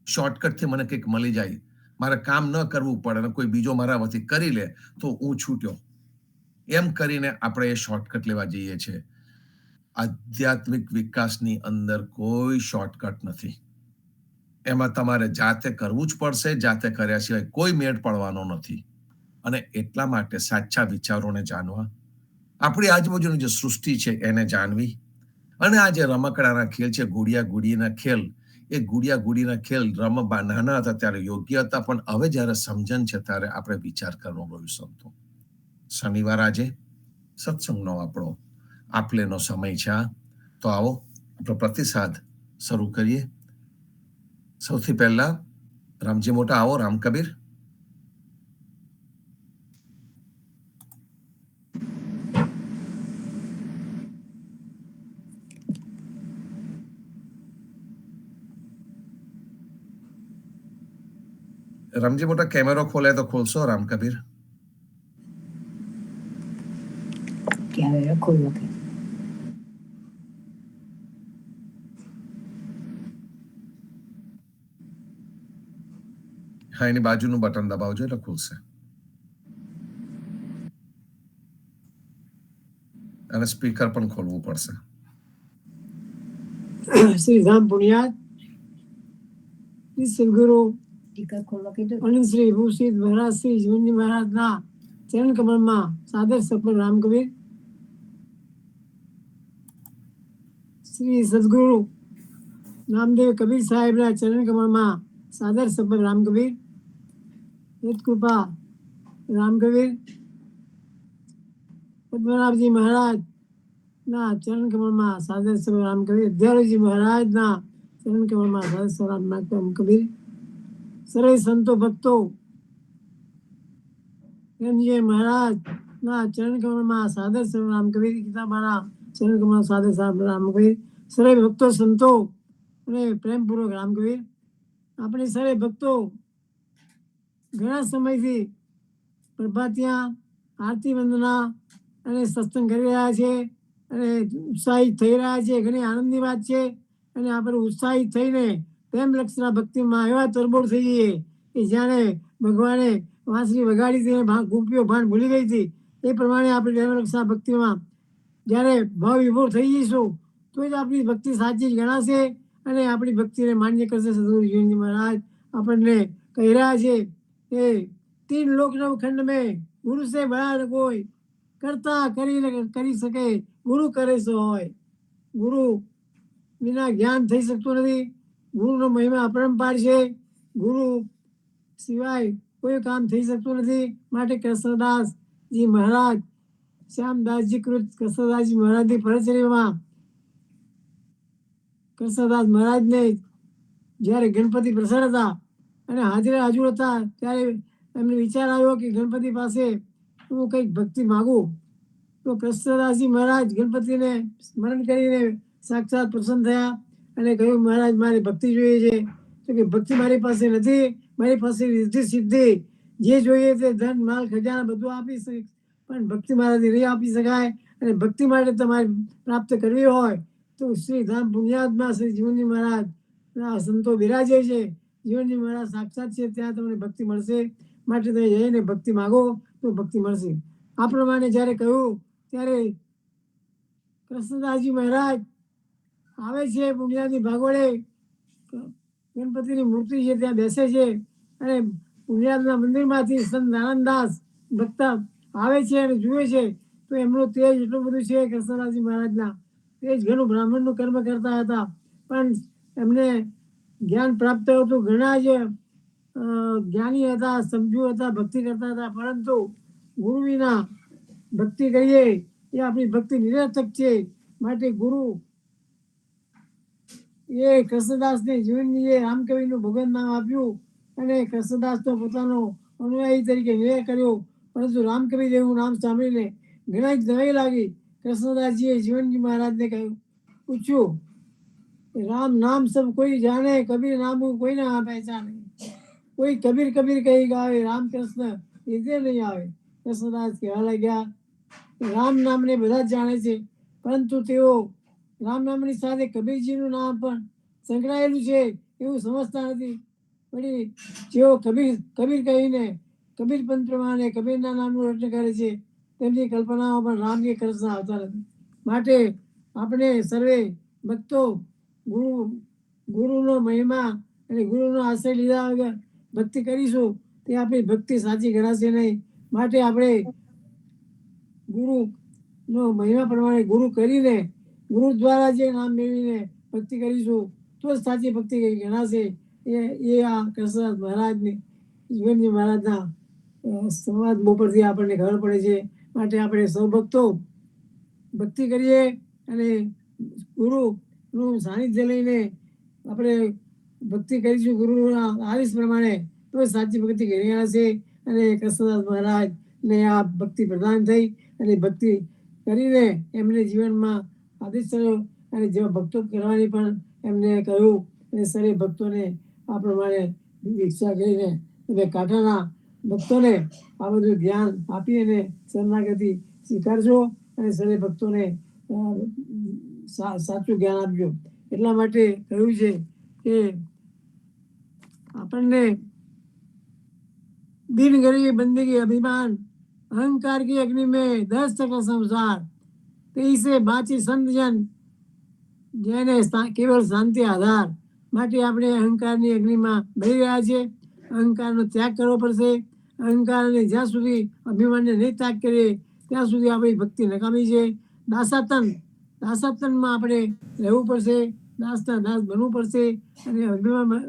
શોર્ટકટથી મને કંઈક મળી જાય, મારે કામ ન કરવું પડે અને કોઈ બીજો મારા વતી કરી લે તો હું છૂટ્યો, એમ કરીને આપણે એ શોર્ટકટ લેવા જઈએ છીએ. આધ્યાત્મિક વિકાસની અંદર કોઈ શોર્ટકટ નથી. એમાં તમારે જાતે કરવું જ પડશે. જાતે કર્યા સિવાય કોઈ મેળ પડવાનો નથી. અને એટલા માટે સાચા વિચારોને જાણવા, આપણી આજુબાજુની જે સૃષ્ટિ છે એને જાણવી, અને આ જે રમકડાના ખેલ છે, ગુડિયાના ખેલ, એ ગુડિયાના ખેલ રમવા નાના હતા ત્યારે યોગ્ય હતા, પણ હવે જ્યારે સમજણ છે ત્યારે આપણે વિચાર કરવો ભવિષ્ય હતો. શનિવાર આજે સત્સંગનો આપણો આપલેનો સમય છે. તો આવો આપણો પ્રતિસાદ શરૂ કરીએ. સૌથી પહેલા રામજી મોટા, આવો. રામ કબીર. રામજી મોટા કેમેરો ખોલે તો ખોલશો. રામ કબીર કેમેરો ખોલો. હા, એની બાજુનું બટન દબાવજો એટલે ખુલશે. અને સ્પીકર પણ ખોલવું પડશે. શ્રી ધામ પુણ્યાત શ્રી સદગુરુ અને શ્રી ભૂષિત મહારાજ શ્રી જીવનજી મહારાજના ચરણ કમળમાં સાદર સફળ રામ કબીર. શ્રી સદગુરુ નામદેવ કબીર સાહેબના ચરણ કમળમાં સાદર સફળ રામ કબીર. હેત કૃપા રામ કબીર. પદ્મનાભજી મહારાજ ના ચરણ કમળમાં સાદર સફળ રામ કબીર. અધ્યારોજી મહારાજના ચરણ કમળમાં સાદર સફળ રામ કબીર. સર્વે સંતો ભક્તો મહારાજ ના ચરણ કમળમાં સાદર સફળ રામ કબીર. ગીતાબાના ચરણ કમળ સાદર સફળ રામ કબીર. સર્વે ભક્તો સંતો અને પ્રેમપૂર્વક રામ કબીર. આપણે સર્વે ભક્તો ઘણા સમયથી પ્રભાતિયા, આરતી વંદના અને સત્સંગ કરી રહ્યા છે અને ઉત્સાહિત થઈ રહ્યા છે. ઘણી આનંદની વાત છે. અને આપણે ઉત્સાહિત થઈને પ્રેમ લક્ષના ભક્તિમાં એવા તરબોળ થઈ જઈએ કે જાણે ભગવાને વાંસળી વગાડી હતી અને ગોપીઓ ભાન ભૂલી ગઈ હતી. એ પ્રમાણે આપણે પ્રેમ લક્ષના ભક્તિમાં જ્યારે ભાવ વિભોર થઈ જઈશું તો જ આપણી ભક્તિ સાચી જ ગણાશે અને આપણી ભક્તિને માન્ય કરશે. સદગુરુ જીવનજી મહારાજ આપણને કહી રહ્યા છે કે 3 લોક નવ ખંડ મેં ગુરુ સે બડા ન કોઈ, કરતા કરી શકે ગુરુ કરે સો હોય. ગુરુ વિના જ્ઞાન થઈ શકતું નથી. ગુરુનો મહિમા અપરંપાર છે. ગુરુ સિવાય કોઈ કામ થઈ શકતું નથી. માટે કૃષ્ણદાસજી મહારાજ, શ્યામદાસજી કૃત કૃષ્ણદાસજી મહારાજની પરચર્યામાં કૃષ્ણદાસ મહારાજને જ્યારે ગણપતિ પ્રસન્ન હતા અને હાજરે હાજર હતા ત્યારે એમને વિચાર આવ્યો કે ગણપતિ પાસે હું કંઈક ભક્તિ માગું. તો કૃષ્ણદાસજી મહારાજ ગણપતિને સ્મરણ કરીને સાક્ષાત પ્રસન્ન થયા અને કહ્યું, મહારાજ મારે ભક્તિ જોઈએ છે. તો કે ભક્તિ મારી પાસે નથી, મારી પાસે રિદ્ધિ સિદ્ધિ જે જોઈએ તે ધન માલ ખજાના બધું આપી શકે, પણ ભક્તિ મારાથી નહીં આપી શકાય. અને ભક્તિ માટે તમારે પ્રાપ્ત કરવી હોય તો શ્રી ધામ પુણ્યાત્મા શ્રી જીવનજી મહારાજ આ સંતો બિરાજે છે. જીવનજી મહારાજ સાક્ષાત છે, ત્યાં તમને ભક્તિ મળશે. માટે તમે જઈને ભક્તિ માગો તો ભક્તિ મળશે. આ પ્રમાણે જ્યારે કહ્યું ત્યારે કૃષ્ણદાસજી મહારાજ આવે છે પુણ્યાની ભાગોળે, ગણપતિની મૂર્તિ છે ત્યાં બેસે છે, અને પુણ્યાદના મંદિરમાંથી સંત આનંદદાસ ભક્ત આવે છે અને જુએ છે તો એમનું તેજ એટલું બધું છે કૃષ્ણદાસજી મહારાજના. તેજ ઘણું બ્રાહ્મણનું કર્મ કરતા હતા, પણ એમને જ્ઞાન પ્રાપ્ત હતું. ઘણા જ જ્ઞાની હતા, સમજુ હતા, ભક્તિ કરતા હતા, પરંતુ ગુરુ વિના ભક્તિ કરીએ એ આપણી ભક્તિ નિરર્થક છે. માટે ગુરુ એ કૃષ્ણદાસને જીવનજીએ રામકવિનું ભગવાન નામ આપ્યું અને કૃષ્ણદાસનો પોતાનો અનુયાયી તરીકે નિર્ણય કર્યો. પરંતુ રામકવિ જેવું નામ સાંભળીને ઘણા જ નવાઈ લાગી. કૃષ્ણદાસજીએ જીવનજી મહારાજને કહ્યું, પૂછ્યું, રામ નામ સબ કોઈ જાણે, કબીર નામ કોઈ ના પહેચાને. કોઈ કબીર કબીર કહી ગાવે, રામ કૃષ્ણ રીતે નહીં આવે. કૃષ્ણદાસ કહેવા લાગ્યા, રામ નામને બધા જ જાણે છે, પરંતુ તેઓ રામ નામની સાથે કબીરજીનું નામ પણ સંકળાયેલું છે એવું સમજતા નથી. વળી જેઓ કબીર કબીર કહીને કબીર પંથ પ્રમાણે કબીરના નામનું રટણ કરે છે, તેમની કલ્પનાઓ પણ રામ કે કૃષ્ણ આવતા નથી. માટે આપણે સર્વે ભક્તો ગુરુનો મહિમા અને ગુરુનો આશ્રય લીધા વગર ભક્તિ કરીશું તે આપણી ભક્તિ સાચી ગણાશે નહીં. માટે આપણે ગુરુનો મહિમા પ્રમાણે ગુરુ કરીને ગુરુ દ્વારા જે નામ મેળવીને ભક્તિ કરીશું તો જ સાચી ભક્તિ ગણાશે. એ આ કૃષ્ણદાસ મહારાજની જીવનજી મહારાજના સંવાદ ઉપરથી આપણને ખબર પડે છે. માટે આપણે સૌ ભક્તો ભક્તિ કરીએ અને ગુરુનું સાનિધ્ય લઈને આપણે ભક્તિ કરીશું ગુરુના આદેશ પ્રમાણે તો સાચી ભક્તિ ગણાશે. અને કૃષ્ણદાસ મહારાજને આ ભક્તિ પ્રદાન થઈ અને ભક્તિ કરીને એમને જીવનમાં આદેશ થયો અને જેવા ભક્તો કરવાની પણ એમને કહ્યું. અને સર્વે ભક્તોને આ પ્રમાણે દીક્ષા કરીને તમે કાંઠાના ભક્તોને આ બધું જ્ઞાન આપી અને શરણાગતિ સ્વીકારજો અને સર્વે ભક્તોને સાચું જ્ઞાન આપજો. એટલા માટે કહ્યું છે કે આપણને दिन गरीब बंदगी अभिमान अहंकार की अग्नि में 10% संसार तेईसे बाची संत जन જેને કેવળ શાંતિ આધાર. માટે આપણે અહંકારની અગ્નિમાં બળી રહ્યા છે. અહંકારનો ત્યાગ કરવો પડશે. અહંકારને જ્યાં સુધી અભિમાનને નહીં ત્યાગ કરીએ ત્યાં સુધી આપણી ભક્તિ નકામી છે. દાસાતનમાં આપણે રહેવું પડશે, દાસના દાસ બનવું પડશે અને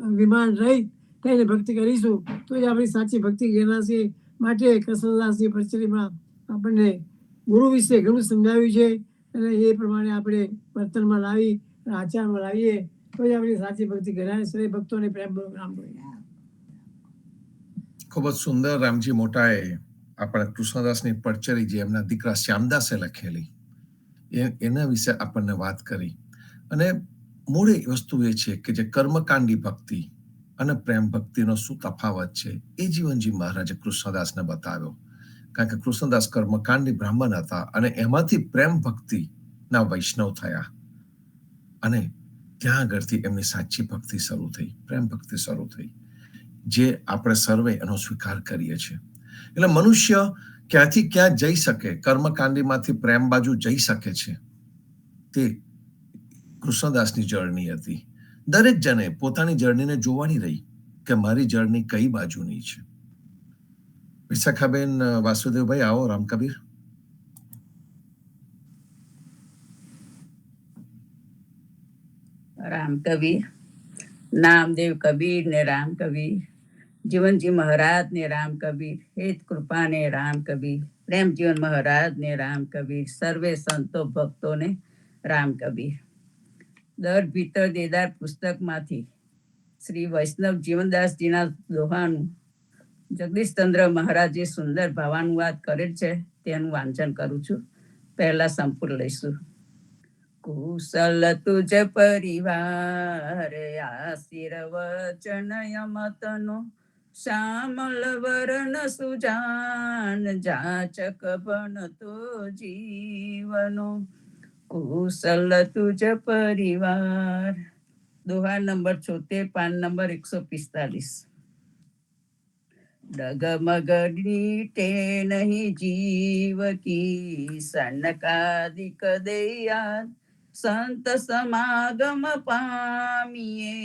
અભિમાન રહી થઈને ભક્તિ કરીશું તો જ આપણી સાચી ભક્તિ ગણાશે. માટે કૃષ્ણદાસની પ્રચલિતમાં આપણને ગુરુ વિશે ઘણું સમજાવ્યું છે અને એ પ્રમાણે આપણે વર્તનમાં લાવી આચરણમાં લાવીએ તો જ આપણી સાચી ભક્તિ ગણાય. સર્વે ભક્તોને પ્રેમ રામ બોલીએ. ખૂબ જ સુંદર રામજી મોટાએ આપણા કૃષ્ણદાસની પરચરી જે એમના દીકરા શ્યામદાસે લખેલી એના વિશે આપણને વાત કરી. અને મૂળ વસ્તુ એ છે કે જે કર્મકાંડી ભક્તિ અને પ્રેમ ભક્તિનો શું તફાવત છે એ જીવનજી મહારાજે કૃષ્ણદાસને બતાવ્યો. કારણ કે કૃષ્ણદાસ કર્મકાંડી બ્રાહ્મણ હતા અને એમાંથી પ્રેમ ભક્તિના વૈષ્ણવ થયા અને ત્યાં આગળથી એમની સાચી ભક્તિ શરૂ થઈ, પ્રેમ ભક્તિ શરૂ થઈ, જે આપણે સર્વે એનો સ્વીકાર કરીએ છીએ. એટલે મનુષ્ય ક્યાંથી ક્યાં જઈ શકે, કર્મકાંડીમાંથી પ્રેમ બાજુ જઈ શકે છે. તે કૃષ્ણદાસની જર્ની હતી. દરેક જણે પોતાની જર્નીને જોવાની રહી કે મારી જર્ની કઈ બાજુની છે. વિશાખાબેન વાસુદેવભાઈ આવો. રામકબીર. રામકબીર, નામદેવ કબીર ને રામકબીર, જીવનજી મહારાજ ને રામકબીર, હેત કૃપા ને રામકબીર, પ્રેમ જીવન મહારાજ ને રામકબીર, સર્વે સંતો ભક્તોને રામકબીર. દર ભીતર દેદાર પુસ્તકમાંથી શ્રી વૈષ્ણવ જીવનદાસજીના દોહાનું જગદીશચંદ્ર મહારાજે સુંદર ભાવાનુવાદ કરેલ છે તેનું વાંચન કરું છું. પહેલા સંપૂર્ણ લઈશું. કુશલ તુજ પરિવાર આશીર વચન યમતનો, શ્યામલ વરણ સુજાન જાચક બનતો જીવનો. કુશલ તુજ પરિવાર દોહા નંબર 76, પાન નંબર 145. डगमग नीटे नहीं जीव की सनकादिक दया संत समागम पामिए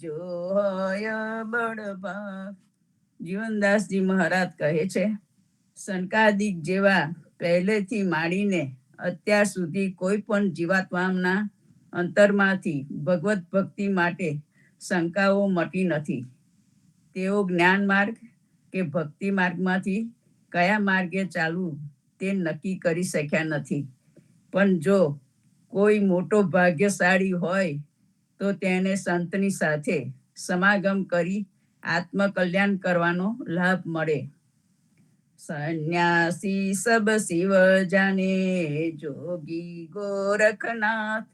जो હોય બળભાગ. જીવનદાસજી મહારાજ કહે છે, સનકાદિક જેવા પહેલેથી માંડીને અત્યાર સુધી કોઈ પણ જીવાત્માના અંતરમાંથી ભગવત ભક્તિ માટે શંકાઓ મટી નથી. તેઓ જ્ઞાન માર્ગ કે ભક્તિ માર્ગમાંથી કયા માર્ગે ચાલવું તે નક્કી કરી શક્યા નથી. પણ જો કોઈ મોટો ભાગ્યશાળી હોય તો તેને સંતની સાથે સમાગમ કરી આત્મકલ્યાણ કરવાનો લાભ મળે. સંન્યાસી સબ શિવ જાને જોગી ગોરખનાથ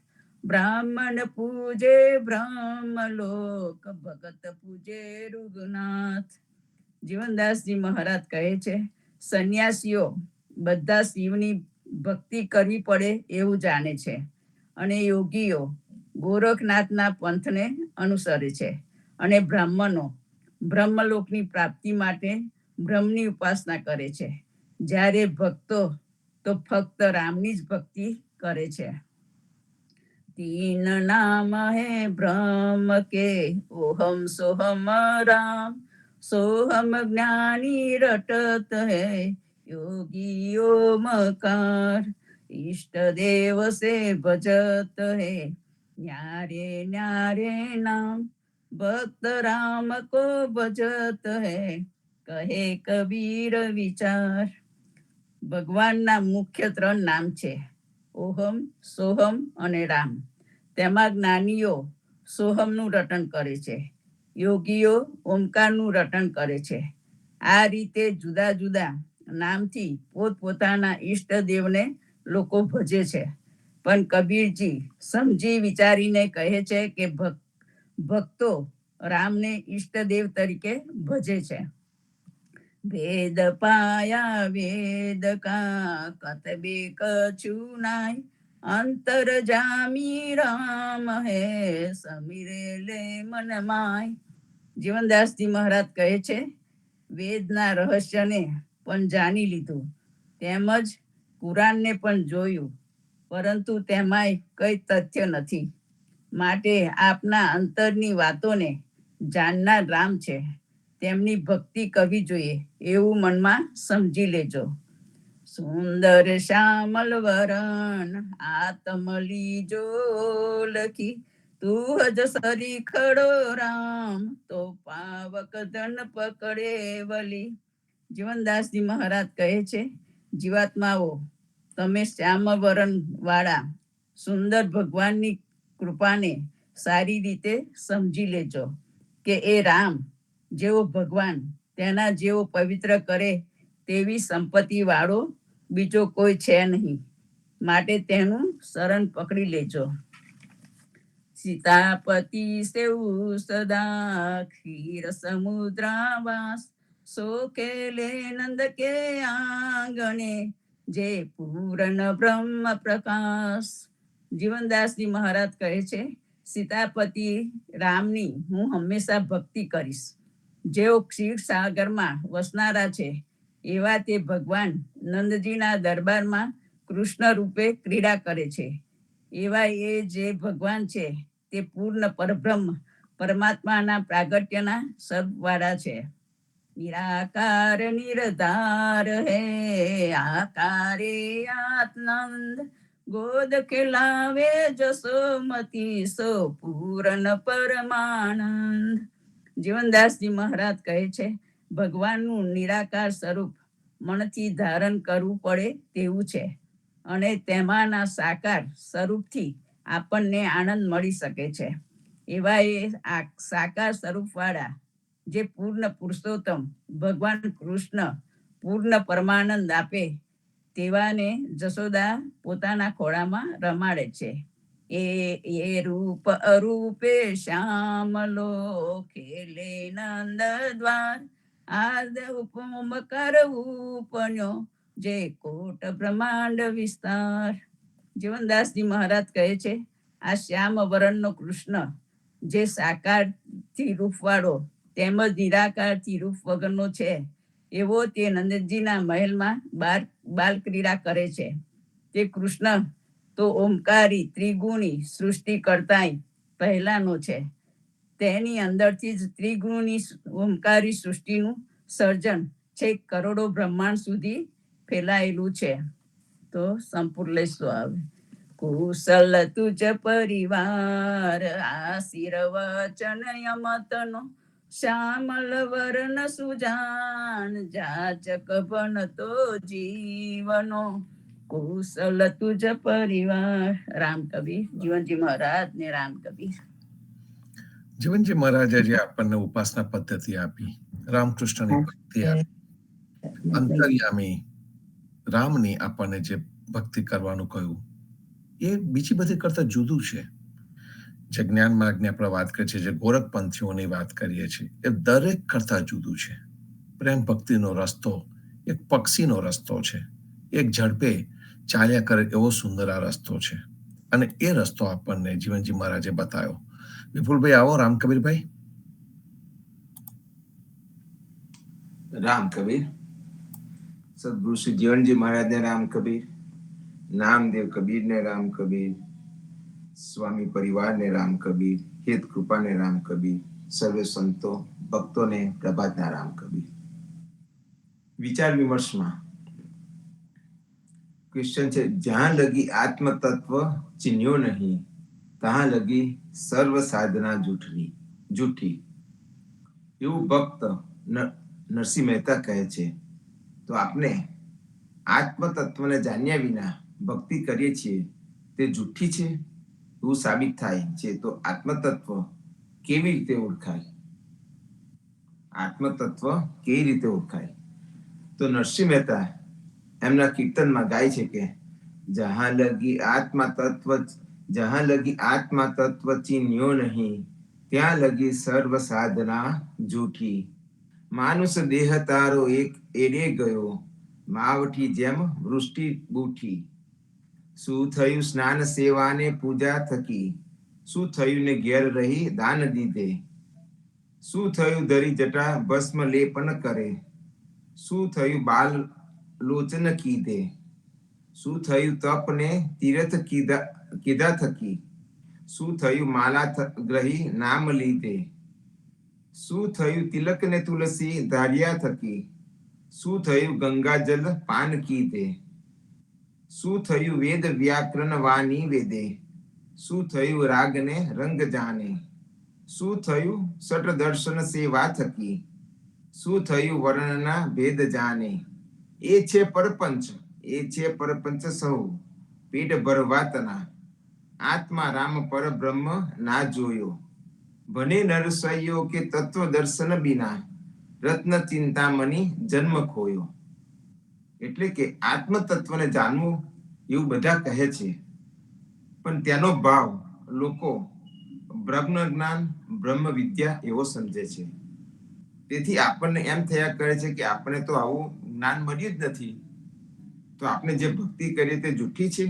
બ્રાહ્મણ પૂજે બ્રહ્મલોક ભગત પૂજે રુગનાથ. જીવનદાસજી મહારાજ કહે છે, સંન્યાસીઓ બધા શિવની ભક્તિ કરવી પડે એવું જાણે છે અને યોગીઓ ગોરખનાથના પંથને અનુસરે છે અને બ્રાહ્મણો બ્રહ્મલોકની પ્રાપ્તિ માટે બ્રહ્મની ઉપાસના કરે છે, જ્યારે ભક્તો તો ફક્ત રામની જ ભક્તિ કરે છે. तीन नाम है ब्रह्म के ओहम सोहम राम सोहम ज्ञानी रटत है योगी ओमकार इष्ट देव से भजत है न्यारे न्यारे नाम भक्त राम को भजत है કહે કબીર વિચાર. ભગવાનના મુખ્ય 3 નામ છે, ઓહમ, સોહમ અને રામ. તેમાં જ્ઞાનીઓ સોહમનું રટન કરે છે, યોગીઓ ઓમકારનું રટન કરે છે. આ રીતે જુદા જુદા નામથી પોતપોતાના ઈષ્ટદેવને લોકો ભજે છે. પણ કબીરજી સમજી વિચારીને કહે છે કે ભક્તો રામને ઈષ્ટદેવ તરીકે ભજે છે. વેદ પાયા વેદ કા કતબે કછુ નાય અંતર જામી રામ હે સમીરે લે મન માય. જીવનદાસજી મહારાજ કહે છે, વેદના રહસ્યને પણ જાણી લીધું, તેમજ કુરાનને પણ જોયું, પરંતુ તેમાંય કઈ તથ્ય નથી. માટે આપના અંતરની વાતોને જાણનાર રામ છે, તેમની ભક્તિ કરવી જોઈએ એવું મનમાં સમજી લેજો. સુંદર શ્યામલ વરણ આત્મલી જો લખી તું હજ સરી ખડો રામ તો પાવક ધન પકડે વલી. જીવનદાસજી મહારાજ કહે છે, જીવાત્માઓ તમે શ્યામ વરણ વાળા સુંદર ભગવાનની કૃપાને સારી રીતે સમજી લેજો કે એ રામ જેવો ભગવાન તેના જેવો પવિત્ર કરે તેવી સંપત્તિ વાળો બીજો કોઈ છે નહીં. માટે તેનું શરણ પકડી લેજો. સીતાપતિ સેવું સદા ખીર સમુદ્રાવાસ સો ખેલે નંદ કે આંગણે જે પૂર્ણ બ્રહ્મ પ્રકાશ. જીવનદાસજી મહારાજ કહે છે, સીતાપતિ રામની હું હંમેશા ભક્તિ કરીશ. જેઓ ક્ષીરસાગરમાં વસનારા છે એવા તે ભગવાન નંદજીના દરબારમાં કૃષ્ણ રૂપે ક્રીડા કરે છે. એવા એ જે ભગવાન છે તે પૂર્ણ પરબ્રહ્મ પરમાત્માના પ્રાગટ્યના સ્વરૂપવાળા છે. નિરાકાર નિરધાર હે આકારે આત્નંદ ગોદ ખેલાવે જસોમતી સો પૂર્ણ પરમાનંદ. જીવનદાસજી મહારાજ કહે છે, ભગવાનનું નિરાકાર સ્વરૂપ મનથી ધારણ કરવું પડે તેવું છે અને તેમાંના સાકાર સ્વરૂપથી આપણને આનંદ મળી શકે છે. એવા એ સાકાર સ્વરૂપવાળા જે પૂર્ણ પુરુષોત્તમ ભગવાન કૃષ્ણ પૂર્ણ પરમાનંદ આપે તેવાને જશોદા પોતાના ખોળામાં રમાડે છે. એ રૂપ અરૂપે શ્યામલો ખેલે નંદ દ્વાર આદ ઉપમ કરવું પણ્યો જે કોટ બ્રહ્માંડ વિસ્તાર. જીવનદાસજી મહારાજ કહે છે, આ શ્યામ વરણનો કૃષ્ણ જે સાકારથી રૂપવાળો તેમજ નિરાકારથી રૂપ વગરનો છે, એવો તે નંદજીના મહેલમાં બાલ ક્રીડા કરે છે. તે કૃષ્ણ તો ઓમકારી ત્રિગુણી સૃષ્ટિ કરતાંય પહેલાનો છે. તેની અંદરથી જ ત્રિગુણી ઓમકારી સૃષ્ટિનું સર્જન છેક કરોડો બ્રહ્માંડ સુધી ફેલાયેલું છે. તો સંપૂર્ણ લઈશું આવે. કુશલ તુજ પરિવાર આશીર વચન યમતનો શ્યામલ વર્ણ સુજાન જાચક બનતો જીવનો. કુશલ તુજ પરિવાર. રામ કબીર. જીવનજી મહારાજ ને રામ કબીર. જીવનજી મહારાજે જે આપણને ઉપાસના પદ્ધતિ આપી, રામકૃષ્ણની ભક્તિ આપી, અંતર્યામી રામની આપણને જે ભક્તિ કરવાનું કહ્યું, એ બીજી બધી કરતા જુદું છે. જે જ્ઞાન માર્ગની આપણે વાત કરીએ છીએ, જે ગોરખપંથીઓની વાત કરીએ છીએ, એ દરેક કરતા જુદું છે. પ્રેમ ભક્તિનો રસ્તો એક પક્ષીનો રસ્તો છે, એક ઝડપે ચાલ્યા કરે એવો સુંદર આ રસ્તો છે. અને એ રસ્તો આપણને જીવનજી મહારાજે બતાવ્યો. વિપુલભાઈ આવો. રામ કબીરભાઈ. રામ કબીર. સદગુરુ શ્રી જીવનજી મહારાજ ને રામ કબીર, નામદેવ કબીર ને રામ કબીર, સ્વામી પરિવાર ને રામ કબીર, હેત કૃપા ને રામ કબીર, સર્વે સંતો ભક્તો ને પ્રભાત ના રામ કબીર. વિચાર વિમર્શમાં ક્વેશ્ચન છે, જ્યાં લગી આત્મ તત્વ ચિન્હ્યો નહીં, ત્યાં લગી સર્વ સાધના જૂઠી. એવું ભક્ત નરસિંહ મહેતા કહે છે. તો આપણે આત્મ તત્વને જાણ્યા વિના ભક્તિ કરીએ છીએ તે જૂઠી છે એવું સાબિત થાય છે. તો આત્મ તત્વ કેવી રીતે ઓળખાય? આત્મ તત્વ કેવી રીતે ઓળખાય? તો નરસિંહ મહેતા એમના કીર્તનમાં ગાય છે કે જહાં લગી આત્મા તત્વ ચિન્હ્યો નહીં, ત્યાં લગી સર્વ સાધના જૂઠી. માનુષ દેહ તારો એક એડે ગયો, માવઠી જેમ વૃષ્ટિ બૂઠી. શું થયું સ્નાન સેવાને પૂજા થકી, શું થયું ને ઘેર રહી દાન દીધે. શું થયું ધરી જટા ભસ્મ લેપન કરે, શું થયું બાલ લોચન કીધે. શું થયું તપ ને તીર્થ કીધા થકી, શું થયું માલા ગ્રહી નામ લીધે. શું થયું તિલક ને તુલસી ધાર્યા થકી, શું થયું ગંગાજલ પાન કીધે. શું થયું વેદ વ્યાકરણ વાણી વેદે, શું થયું રાગ ને રંગ જાણે. શું થયું સટ દર્શન સેવા થકી, શું થયું વર્ણના ભેદ જાણે. એ છે પરપંચ સૌ પેટ ભરવાતના, આત્મા રામ પર બ્રહ્મ ના જોયો. ભને નરસૈયો કે તત્વ દર્શન બિના, રત્ન ચિંતામણી જન્મ ખોયો. એટલે કે આત્મ તત્વને જાણવું એવું બધા કહે છે, પણ તેનો ભાવ લોકો બ્રહ્મ જ્ઞાન બ્રહ્મ વિદ્યા એવો સમજે છે. તેથી આપણને એમ થયા કરે છે કે આપણે તો આવું જ્ઞાન મળ્યું જ નથી, તો આપણે જે ભક્તિ કરીએ તે જૂઠી છે.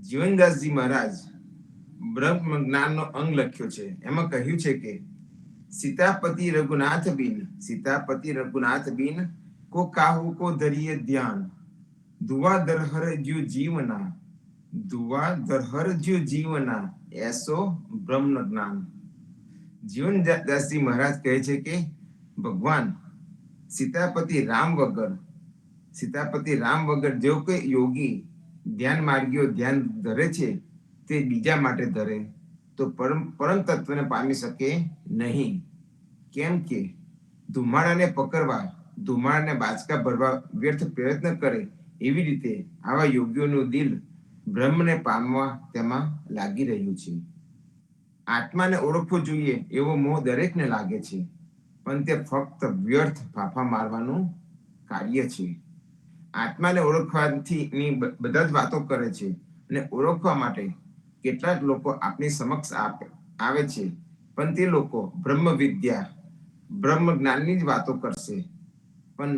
જીવનદાસજી મહારાજ બ્રહ્મ જ્ઞાનનો અંગ લખ્યો છે. એમાં કહ્યું છે કે સીતાપતિ રઘુનાથ બિન કો કાહુ કો ધરીએ ધ્યાન, દુઆ દરહર જ્યો જીવના એસો બ્રહ્મ જ્ઞાન. જીવનદાસજી મહારાજ કહે છે કે ભગવાન સીતાપતિ રામ વગર જેવો કોઈ યોગી ધ્યાન માર્ગીઓ ધ્યાન ધરે છે તે બીજા માટે ધરે તો પરમ તત્વને પામી શકે નહીં. કેમ કે ધુમાડાને પકડવા, ધુમાડાને બાચકા ભરવા વ્યર્થ પ્રયત્ન કરે, એવી રીતે આવા યોગીઓનું દિલ બ્રહ્મને પામવા તેમાં લાગી રહ્યું છે. આત્માને ઓળખવો જોઈએ એવો મોહ દરેકને લાગે છે, પણ તે ફક્ત વ્યર્થ ફાફા મારવાનું કાર્ય છે. આત્માને ઓળખવાથી બધા જ વાતો કરે છે, અને ઓળખવા માટે કેટલાક લોકો આપણી સમક્ષ આવે છે, પણ તે લોકો બ્રહ્મ વિદ્યા બ્રહ્મ જ્ઞાનની જ વાતો કરશે, પણ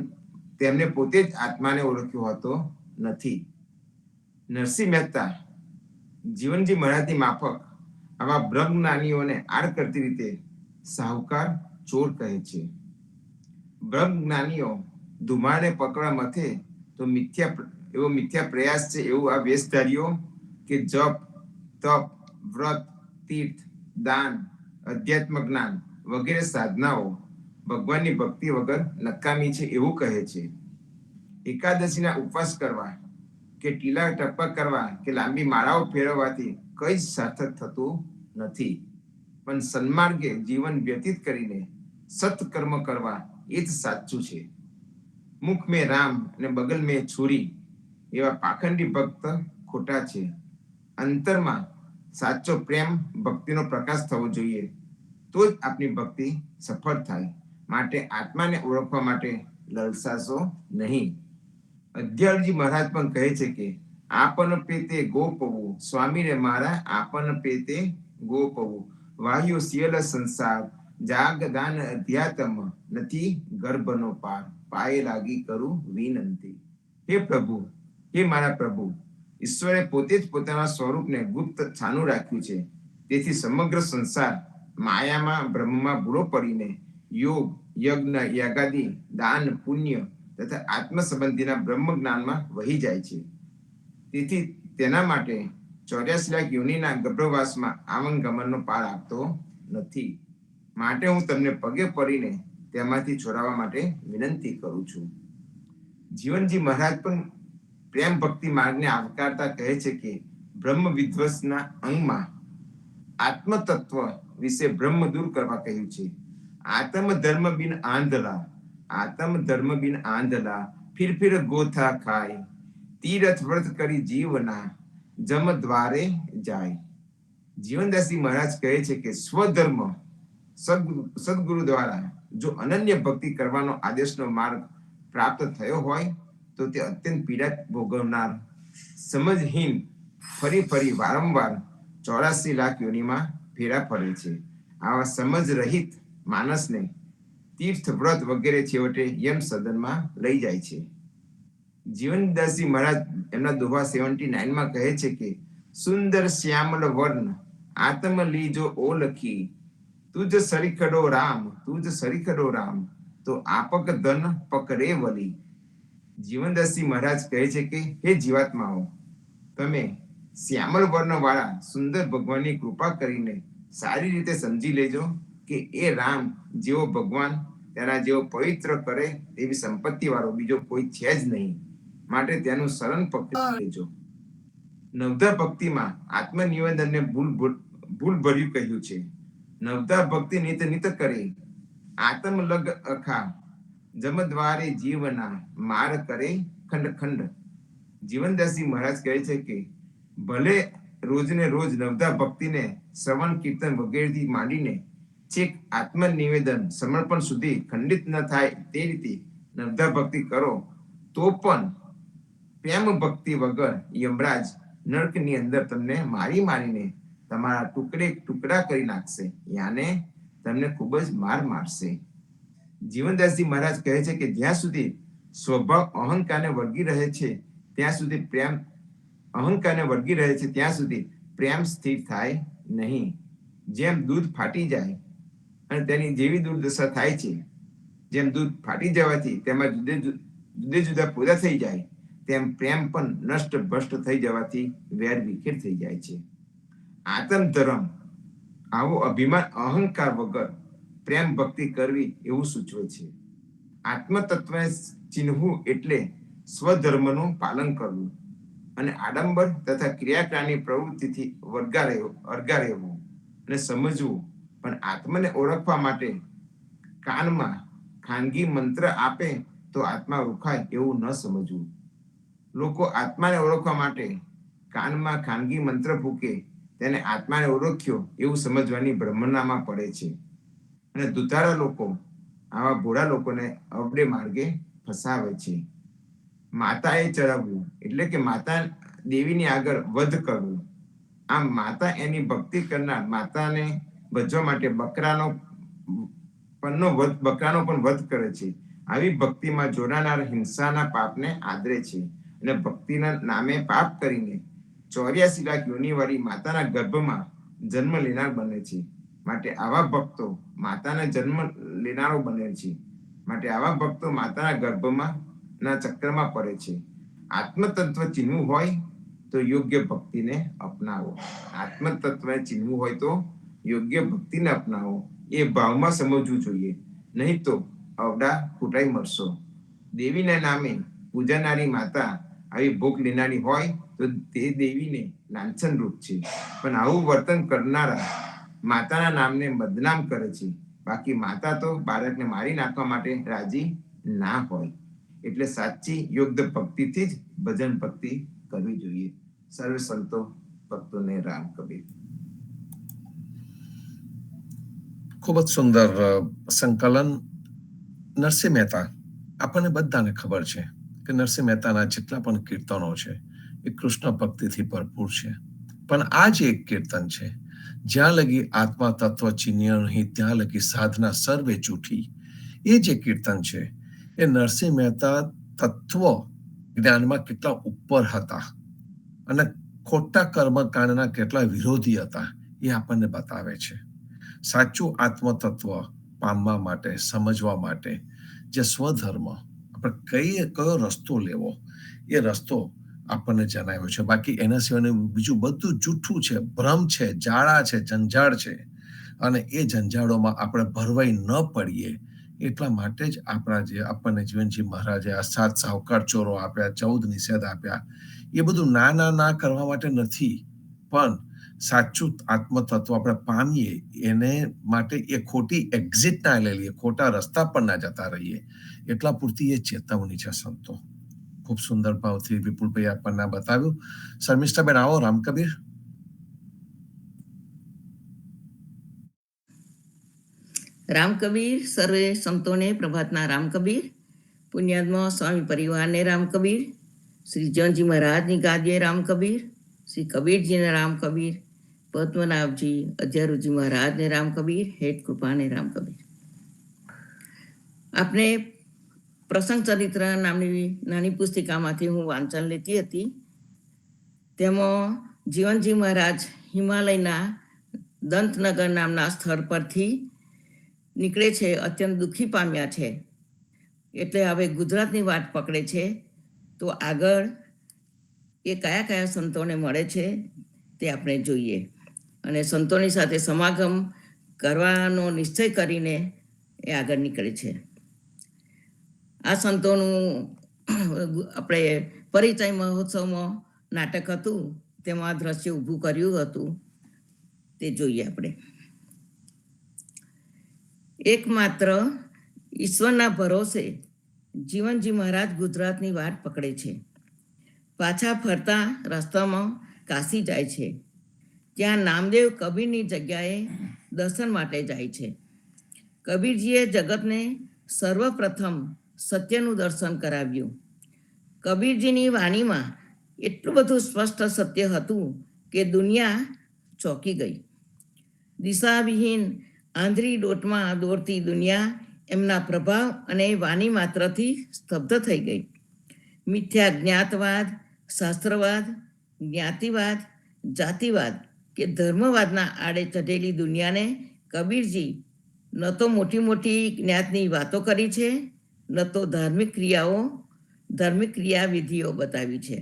તેમને પોતે જ આત્માને ઓળખ્યો હોતો નથી. નરસિંહ મહેતા જીવનજી મહારાજની માફક આવા બ્રહ્મજ્ઞાનીઓને આડ કરતી રીતે સાહુકાર ચોર કહે છે. બ્રહ્મજ્ઞાનીઓ ધુમાડે પકડવા મથે તો મિથ્યા પ્રયાસ છે એવું આ વેશધારીઓ કે જપ, તપ, વ્રત, તીર્થ, દાન, અધ્યાત્મ જ્ઞાન વગેરે સાધનાઓ ભગવાનની ભક્તિ વગર નકામી છે એવું કહે છે. એકાદશીના ઉપવાસ કરવા કે ટીલા ટપ્પા કરવા કે લાંબી માળાઓ ફેરવવાથી કઈ જ સાર્થક થતું નથી, પણ સન્માર્ગે જીવન વ્યતીત કરીને સત્કર્મ કરવા એ જ સાચું છે. મુખ મેં રામ અને બગલ મેં છુરી એવા પાખંડી ભક્ત ખોટા છે. અંતરમાં સાચો પ્રેમ ભક્તિનો પ્રકાશ થવો જોઈએ, તો જ આપની ભક્તિ સફળ થાય. માટે આત્માને ઓળખવા માટે લલસાશો નહીં. અધ્યાળજી મહારાજ પણ કહે છે કે આપન પેતે ગોપવું સ્વામીને મારા આપન પેતે ગોપવું વાહ્યો સિયલ સંસાર જાગદાન અધ્યાત્મ નથી ગર્ભનો પાર પાયે લાગી કરું વિનંતી. હે પ્રભુ, હે મારા પ્રભુ, ઈશ્વરે પોતે જ પોતાના સ્વરૂપને ગુપ્ત છાનું રાખ્યું છે. તેથી સમગ્ર સંસાર માયામાં બ્રહ્મમાં ભૂલો પડીને યોગ, યજ્ઞ, યાગાદિ, દાન, પુણ્ય તથા આત્મ સંબંધીના બ્રહ્મ જ્ઞાનમાં વહી જાય છે. તેથી તેના માટે 84 લાખ યોનિના ગર્ભવાસમાં આવનગમનનો પાર આપતો નથી. માટે હું તમને પગે પડીને તેમાંથી છોડાવવા માટે વિનંતી કરું છું. જીવનજી મહારાજ પણ પ્રેમ ભક્તિ માર્ગને આવકારતા કહે છે કે બ્રહ્મ વિધ્વસના અંગમાં આત્મતત્વ વિશે બ્રહ્મ દૂર કરવા કહ્યું છે. આત્મ ધર્મ બિન આંધલા, આત્મ ધર્મ બિન આંધલા, ફિર ગોથા ખાય, તીરથ વ્રત કરી જીવના જમ દ્વારે જાય. જીવનદાસજી મહારાજ કહે છે કે સ્વધર્મ સદગુરુ દ્વારા જો અનન્ય ભક્તિ કરવાનો આદેશનો માર્ગ પ્રાપ્ત થયો હોય તો તે અત્યંત પીડા ભોગવનાર સમજહીન ફરી વારંવાર 84 લાખ યોનિમાં ફેરા ફરે છે. આવા સમજ રહિત માણસને તીર્થ, વ્રત વગેરે છેવટે યમ સદનમાં લઈ જાય છે. જીવનદાસજી મહારાજ એમના દોહા 79માં કહે છે કે સુંદર શ્યામલ વર્ણ આત્મ લીજો ઓલખી, તુજ સરીખડો રામ, તુજ સરીખડો રામ, તો આપક ધન પકડે વલી. જીવનદાસજી મહારાજ કહે છે કે હે જીવાત્માઓ, તમે શ્યામલ વર્ણ વાળા સુંદર ભગવાનની કૃપા કરીને સારી રીતે સમજી લેજો કે એ રામ જેવો ભગવાન, તેના જેવો પવિત્ર કરે તેવી સંપત્તિ વાળો બીજો કોઈ છે જ નહીં. માટે તેનું શરણ પકડી લેજો. નવધા ભક્તિમાં આત્મનિવેદનને ભૂલ ભર્યું કહ્યું છે. નવધા ભક્તિ નિત કરે આત્મ લગ અખા, જમદ્વારે જીવના માર કરે ખંડ ખંડ. જીવનદાસજી મહારાજ કહે છે કે ભલે રોજને રોજ નવધા ભક્તિને શ્રવણ, કીર્તન વગેરેથી માંડીને છેક આત્મનિવેદન સમર્પણ સુધી ખંડિત ન થાય તે રીતે નવધા ભક્તિ કરો તો પણ પ્રેમ ભક્તિ વગર યમરાજ નર્કની અંદર તમને મારીને તમારા ટુકડા કરી નાખશે, યાને તમને ખૂબ જ મારશે. જીવનદાસજી મહારાજ કહે છે કે જ્યાં સુધી સ્વભાવ અહંકારને વળગી રહે છે ત્યાં સુધી પ્રેમ સ્થિર થાય નહીં. જેમ દૂધ ફાટી જાય અને તેની જેવી દુર્દશા થાય છે, જેમ દૂધ ફાટી જવાથી તેમાં જુદા પોદા થઈ જાય, તેમ પ્રેમ પણ નષ્ટ ભ્રષ્ટ થઈ જવાથી વેર વિખેર થઈ જાય છે. આત્મ ધર્મ આવો અભિમાન અહંકાર વગર પ્રેમ ભક્તિ કરવી એવું સૂચવે છે. આત્મતત્વને ચિહ્નવું એટલે સ્વધર્મનું પાલન કરવું અને આડંબર તથા ક્રિયાકાળની પ્રવૃત્તિથી અરગા રહેવું અને સમજવું. પણ આત્માને ઓળખવા માટે કાનમાં ખાનગી મંત્ર આપે તો આત્મા ઓળખાય એવું ન સમજવું. લોકો આત્માને ઓળખવા માટે કાનમાં ખાનગી મંત્ર ફૂકે તેને આત્માને ઓળખ્યો એવું સમજવાની ભ્રમણામાં પડે છે. અને દુધારા લોકો આવા ભોળા લોકોને અવડે માર્ગે ફસાવે છે. માતાએ ચડાવવું એટલે કે માતા દેવીની આગળ વધ કરવું. આમ માતા એની ભક્તિ કરનાર માતાને ભજવા માટે બકરાનો પણ વધ કરે છે. આવી ભક્તિમાં જોડાનાર હિંસાના પાપને આદરે છે અને ભક્તિના નામે પાપ કરીને 84 લાખ યોનિવાળી માતાના ગર્ભમાં જન્મ લેનાર બને છે. માટે આવા ભક્તો માતાના જન્મ લેનારો બને છે. માટે આવા ભક્તો માતાના ગર્ભમાં ના ચક્રમાં પડે છે. આત્મતત્વ ચીનવું હોય તો યોગ્ય ભક્તિને અપનાવો. આત્મતત્વ ચીનવું હોય તો યોગ્ય ભક્તિને અપનાવો. એ ભાવમાં સમજવું જોઈએ, નહીં તો અવડા ફૂટાઈ મળશો. દેવીના નામે પૂજાનારી માતા આવી ભોગ લેનારી હોય તો તે દેવીને લાંછન રૂપ છે. પણ આવું વર્તન કરનારા માતાના નામને બદનામ કરે છે. બાકી માતા તો બાળકને મારી નાખવા માટે રાજી ના હોય. એટલે સાચી યોગ્ય ભક્તિથી જ ભજન ભક્તિ કરવી જોઈએ. સર્વે સંતો ભક્તોને રામ કબીર. ખૂબ જ સુંદર સંકલન. નરસિંહ મહેતા, આપણને બધાને ખબર છે કે નરસિંહ મહેતાના જેટલા પણ કીર્તનો છે એ કૃષ્ણ ભક્તિથી ભરપૂર છે. પણ આ જે એક કીર્તન છે, જ્યાં લગી આત્મા તત્વ ચીન્ય નહીં ત્યાં લગી સાધના સર્વે જૂઠી, એ જે કીર્તન છે એ નરસિંહ મહેતા તત્વ જ્ઞાનમાં કેટલા ઉપર હતા અને ખોટા કર્મકાંડના કેટલા વિરોધી હતા એ આપણને બતાવે છે. સાચું આત્મતત્વ પામવા માટે, સમજવા માટે જે સ્વધર્મ આપણે કયો રસ્તો લેવો એ રસ્તો આપણને જણાવ્યો છે. બાકી એના સિવાયનું બીજું બધું જૂઠું છે, ભ્રમ છે, જાળા છે, જંજાળ છે. અને એ જંજાળોમાં આપણે ભરવાઈ ન પડીએ એટલા માટે જ આપણા જે આપણને જીવનજી મહારાજે આ 7 સાવકાર ચોરો આપ્યા, 14 નિષેધ આપ્યા, એ બધું ના કરવા માટે નથી, પણ સાચું આત્મતત્વ આપણે પામીએ એને માટે એ ખોટી એક્ઝિટ ના લઈ લઈએ, ખોટા રસ્તા પર ના જતા રહીએ, એટલા પૂરતી એ ચેતવણી છે સંતો. ખૂબ સુંદર ભાવથી વિપુલભાઈ આપણને બતાવ્યું. શર્મિષ્ઠાબેન આવો. રામકબીર. રામકબીર સર્વે સંતોને પ્રભાતના રામકબીર. પુણ્યાત્મા સ્વામી પરિવારને રામકબીર. શ્રી જીવનજી મહારાજની ગાદીએ રામકબીર. શ્રી કબીરજીને રામકબીર. પદ્મનાભજી અધ્યારુજી મહારાજને રામકબીર. હેત કૃપાને રામકબીર. આપને પ્રસંગ ચરિત્ર નામની નાની પુસ્તિકામાંથી હું વાંચન લેતી હતી. તેમાં જીવનજી મહારાજ હિમાલયના દંતનગર નામના સ્થળ પરથી નીકળે છે, અત્યંત દુઃખી પામ્યા છે, એટલે હવે ગુજરાતની વાટ પકડે છે. તો આગળ એ કયા કયા સંતોને મળે છે તે આપણે જોઈએ અને સંતોની સાથે સમાગમ કરવાનો નિશ્ચય કરીને એ આગળ નીકળે છે. આ સંતોનું આપણે પરિચય મહોત્સવમાં નાટક હતું, તેમાં દ્રશ્ય ઊભું કર્યું હતું, તે જોઈએ આપણે. એકમાત્ર ઈશ્વરના ભરોસે જીવનજી મહારાજ ગુજરાતની વાટ પકડે છે. પાછા ફરતા રસ્તામાં કાશી જાય છે. ત્યાં નામદેવ કબીરની જગ્યાએ દર્શન માટે જાય છે. કબીરજીએ જગતને સર્વપ્રથમ સત્યનું દર્શન કરાવ્યું. કબીરજીની વાણીમાં એટલું બધું સ્પષ્ટ સત્ય હતું કે દુનિયા ચોંકી ગઈ. દિશાવિહીન આંધળી દોટમાં દોડતી દુનિયા એમના પ્રભાવ અને વાણી માત્રથી સ્તબ્ધ થઈ ગઈ. મિથ્યા જ્ઞાતવાદ, શાસ્ત્રવાદ, જ્ઞાતિવાદ, જાતિવાદ કે ધર્મવાદના આડે ચઢેલી દુનિયાને કબીરજી ન તો મોટી મોટી જ્ઞાતની વાતો કરી છે, ન તો ધાર્મિક ક્રિયાવિધિઓ બતાવી છે.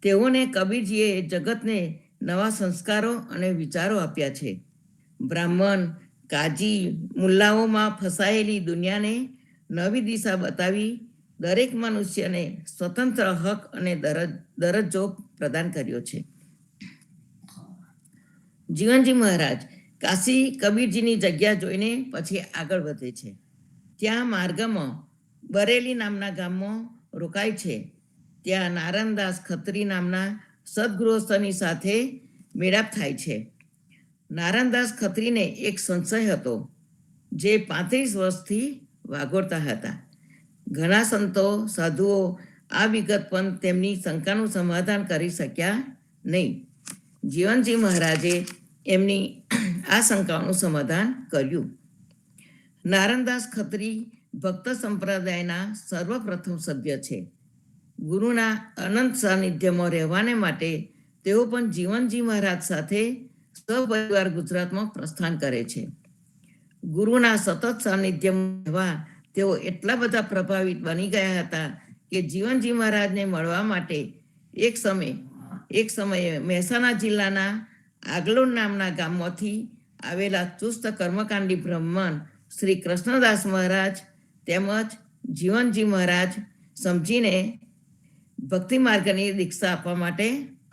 તેઓને કબીરજીએ જગતને નવા સંસ્કારો અને વિચારો આપ્યા છે. બ્રાહ્મણ, કાજી, મુલ્લાઓમાં ફસાયેલી દુનિયાને નવી દિશા બતાવી દરેક મનુષ્યને સ્વતંત્ર હક અને દરજ્જો પ્રદાન કર્યો છે. જીવનજી મહારાજ કાશી કબીરજીની જગ્યા જોઈને પછી આગળ વધે છે. ત્યાં માર્ગમાં બરેલી નામના ગામમાં રોકાય છે. ત્યાં નારાયણદાસ ખત્રી નામના સદગૃહસ્થની સાથે મેળાપ થાય છે. નારાયણદાસ ખત્રીને એક સંશય હતો, જે 35 વર્ષથી વાગોળતા હતા. ઘણા સંતો સાધુઓ આ વિગત પણ તેમની શંકાનું સમાધાન કરી શક્યા નહીં. જીવનજી મહારાજે એમની આ શંકાઓનું સમાધાન કર્યું. નારાયણદાસ ખત્રી ભક્ત સંપ્રદાયના સર્વપ્રથમ સભ્ય છે. ગુરુના અનંત સાનિધ્યમાં રહેવાને માટે તેઓ પણ જીવનજી મહારાજ સાથે સપરિવાર ગુજરાતમાં પ્રસ્થાન કરે છે. ગુરુના સતત સાનિધ્યમાં રહેવા તેઓ એટલા બધા પ્રભાવિત બની ગયા હતા કે જીવનજી મહારાજને મળવા માટે એક સમયે મહેસાણા જિલ્લાના આગલોડ નામના ગામમાંથી આવેલા ચુસ્ત કર્મકાંડી બ્રાહ્મણ શ્રી કૃષ્ણદાસ મહારાજ તેમજ જીવનજી મહારાજ સમજીને ભક્તિ માર્ગની દીક્ષા આપવા માટે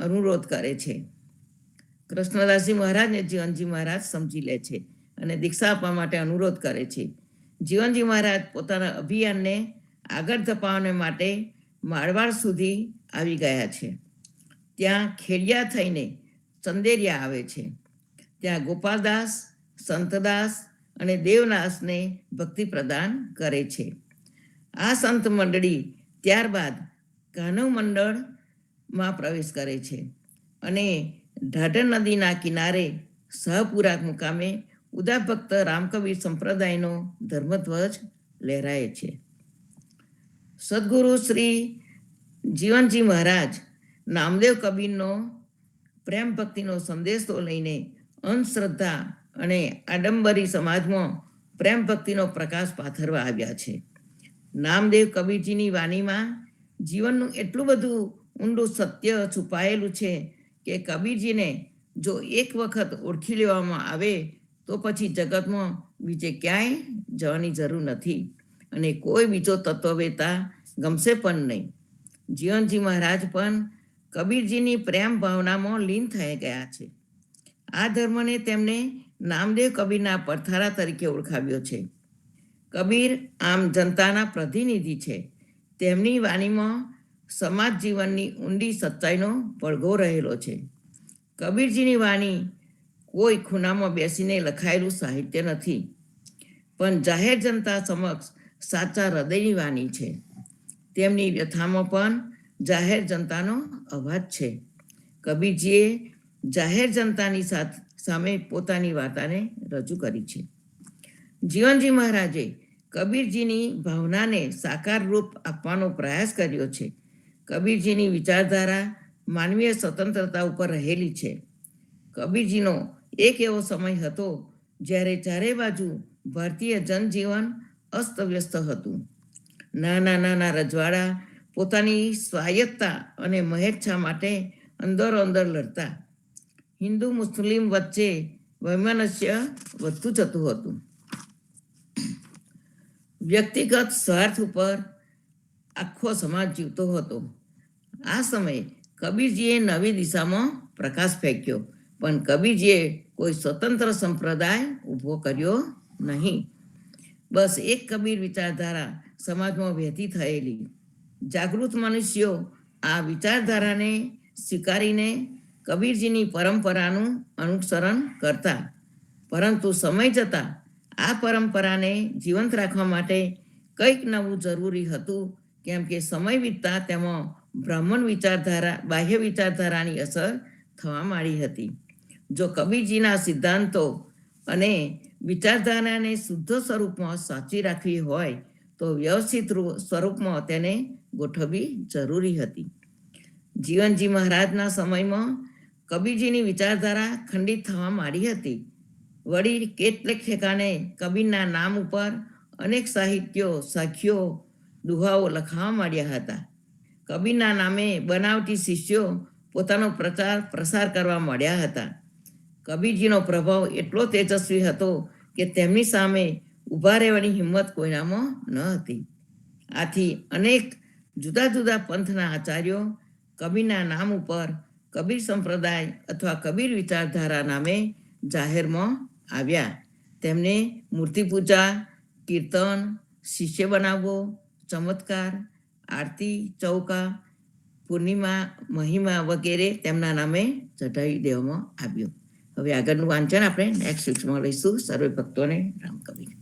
અનુરોધ કરે છે. કૃષ્ણદાસજી મહારાજને જીવનજી મહારાજ સમજી લે છે અને દીક્ષા આપવા માટે અનુરોધ કરે છે. જીવનજી મહારાજ પોતાના અભિયાનને આગળ ધપાવવા માટે માળવાડ સુધી આવી ગયા છે. ત્યાં ખેડિયા થઈને ચંદેરિયા આવે છે. ત્યાં ગોપાલદાસ, સંતદાસ અને દેવદાસને ભક્તિ પ્રદાન કરે છે. આ સંત મંડળી ત્યારબાદ કાનવ મંડળમાં પ્રવેશ કરે છે અને ઢાઢર નદીના કિનારે સહપુરા મુકામે ઉદા ભક્ત રામકબીર સંપ્રદાયનો ધર્મધ્વજ લહેરાય છે. સદગુરુ શ્રી જીવનજી મહારાજ નામદેવ કબીરનો પ્રેમ ભક્તિનો સંદેશો લઈને અંધશ્રદ્ધા અને આડંબરી સમાજમાં પ્રેમ ભક્તિનો પ્રકાશ પાથરવા આવ્યા છે. નામદેવ કબીરજીની વાણીમાં જીવનનું એટલું બધું ઊંડું સત્ય છુપાયેલું છે કે કબીરજીને જો એક વખત ઓળખી લેવામાં આવે તો પછી જગતમાં બીજે ક્યાંય જવાની જરૂર નથી અને કોઈ બીજો તત્વવેતા ગમશે પણ નહીં. જીવનજી મહારાજ પણ કબીરજીની પ્રેમ ભાવનામાં લીન થઈ ગયા છે. આ ધર્મને તેમને નામદેવ કબીરના પડથારા તરીકે ઓળખાવ્યો છે. કબીર આમ જનતાના પ્રતિનિધિ છે. તેમની વાણીમાં સમાજ જીવનની ઊંડી સચ્ચાઈનો પડઘો રહેલો છે. કબીરજીની વાણી કોઈ ખૂણામાં બેસીને લખાયેલું સાહિત્ય નથી, પણ જાહેર જનતા સમક્ષ સાચા હૃદયની વાણી છે. તેમની વ્યથામાં પણ જાહેર જનતાનો અવાજ છે. કબીરજીએ જાહેર જનતાની સામે પોતાની વાર્તાને રજૂ કરી છે. જીવનજી મહારાજે કબીરજીની ભાવનાને સાકાર રૂપ આપવાનો પ્રયાસ કર્યો છે. કબીરજીની વિચારધારા માનવીય સ્વતંત્રતા ઉપર રહેલી છે. કબીરજીનો એક એવો સમય હતો જ્યારે ચારે બાજુ ભારતીય જનજીવન અસ્તવ્યસ્ત હતું. નાના નાના રજવાડા પોતાની સ્વાયત્તતા અને મહેચ્છા માટે અંદરો અંદર લડતા. હિન્દુ મુસ્લિમ વચ્ચે વૈમનસ્ય વધતું જતું હતું. વ્યક્તિગત સ્વાર્થ ઉપર આખો સમાજ જીવતો હતો. આ સમયે કબીરજીએ નવી દિશામાં પ્રકાશ ફેંક્યો, પણ કબીરજીએ કોઈ સ્વતંત્ર સંપ્રદાય ઊભો કર્યો નહીં. બસ એક કબીર વિચારધારા સમાજમાં વહેતી થયેલી. જાગૃત મનુષ્યો આ વિચારધારાને સ્વીકારીને કબીરજીની પરંપરાનું અનુસરણ કરતા. પરંતુ સમય જતાં આ પરંપરાને જીવંત રાખવા માટે કંઈક નવું જરૂરી હતું, કેમ કે સમય વીતતા તેમાં બ્રાહ્મણ વિચારધારા બાહ્ય વિચારધારાની અસર થવા માંડી હતી. જો કબીરજીના સિદ્ધાંતો અને વિચારધારાને શુદ્ધ સ્વરૂપમાં સાચવી રાખવી હોય તો વ્યવસ્થિત સ્વરૂપમાં તેને ગોઠવવી જરૂરી હતી. જીવનજી મહારાજના સમયમાં કબીરજીની વિચારધારા ખંડિત થવા માંડી હતી. વળી કેટલેક ઠેકાણે કબીરના નામ ઉપર અનેક સાહિત્યો, સાખીઓ, દુહાઓ લખવા માંડ્યા હતા. કબીરના નામે બનાવટી શિષ્યો પોતાનો પ્રસાર કરવા માંડ્યા હતા. કબીરજીનો પ્રભાવ એટલો તેજસ્વી હતો કે તેમની સામે ઊભા રહેવાની હિંમત કોઈનામાં ન હતી. આથી અનેક જુદા જુદા પંથના આચાર્યો કબીરના નામ ઉપર કબીર સંપ્રદાય અથવા કબીર વિચારધારા નામે જાહેરમાં આવ્યા. તેમને મૂર્તિ પૂજા, કીર્તન, શિષ્ય બનાવવો, ચમત્કાર, આરતી, ચૌકા, પૂર્ણિમા, મહિમા વગેરે તેમના નામે ચઢાવી દેવામાં આવ્યું. હવે આગળનું વાંચન આપણે નેક્સ્ટ વીકમાં લઈશું. સર્વે ભક્તોને રામ કબીર.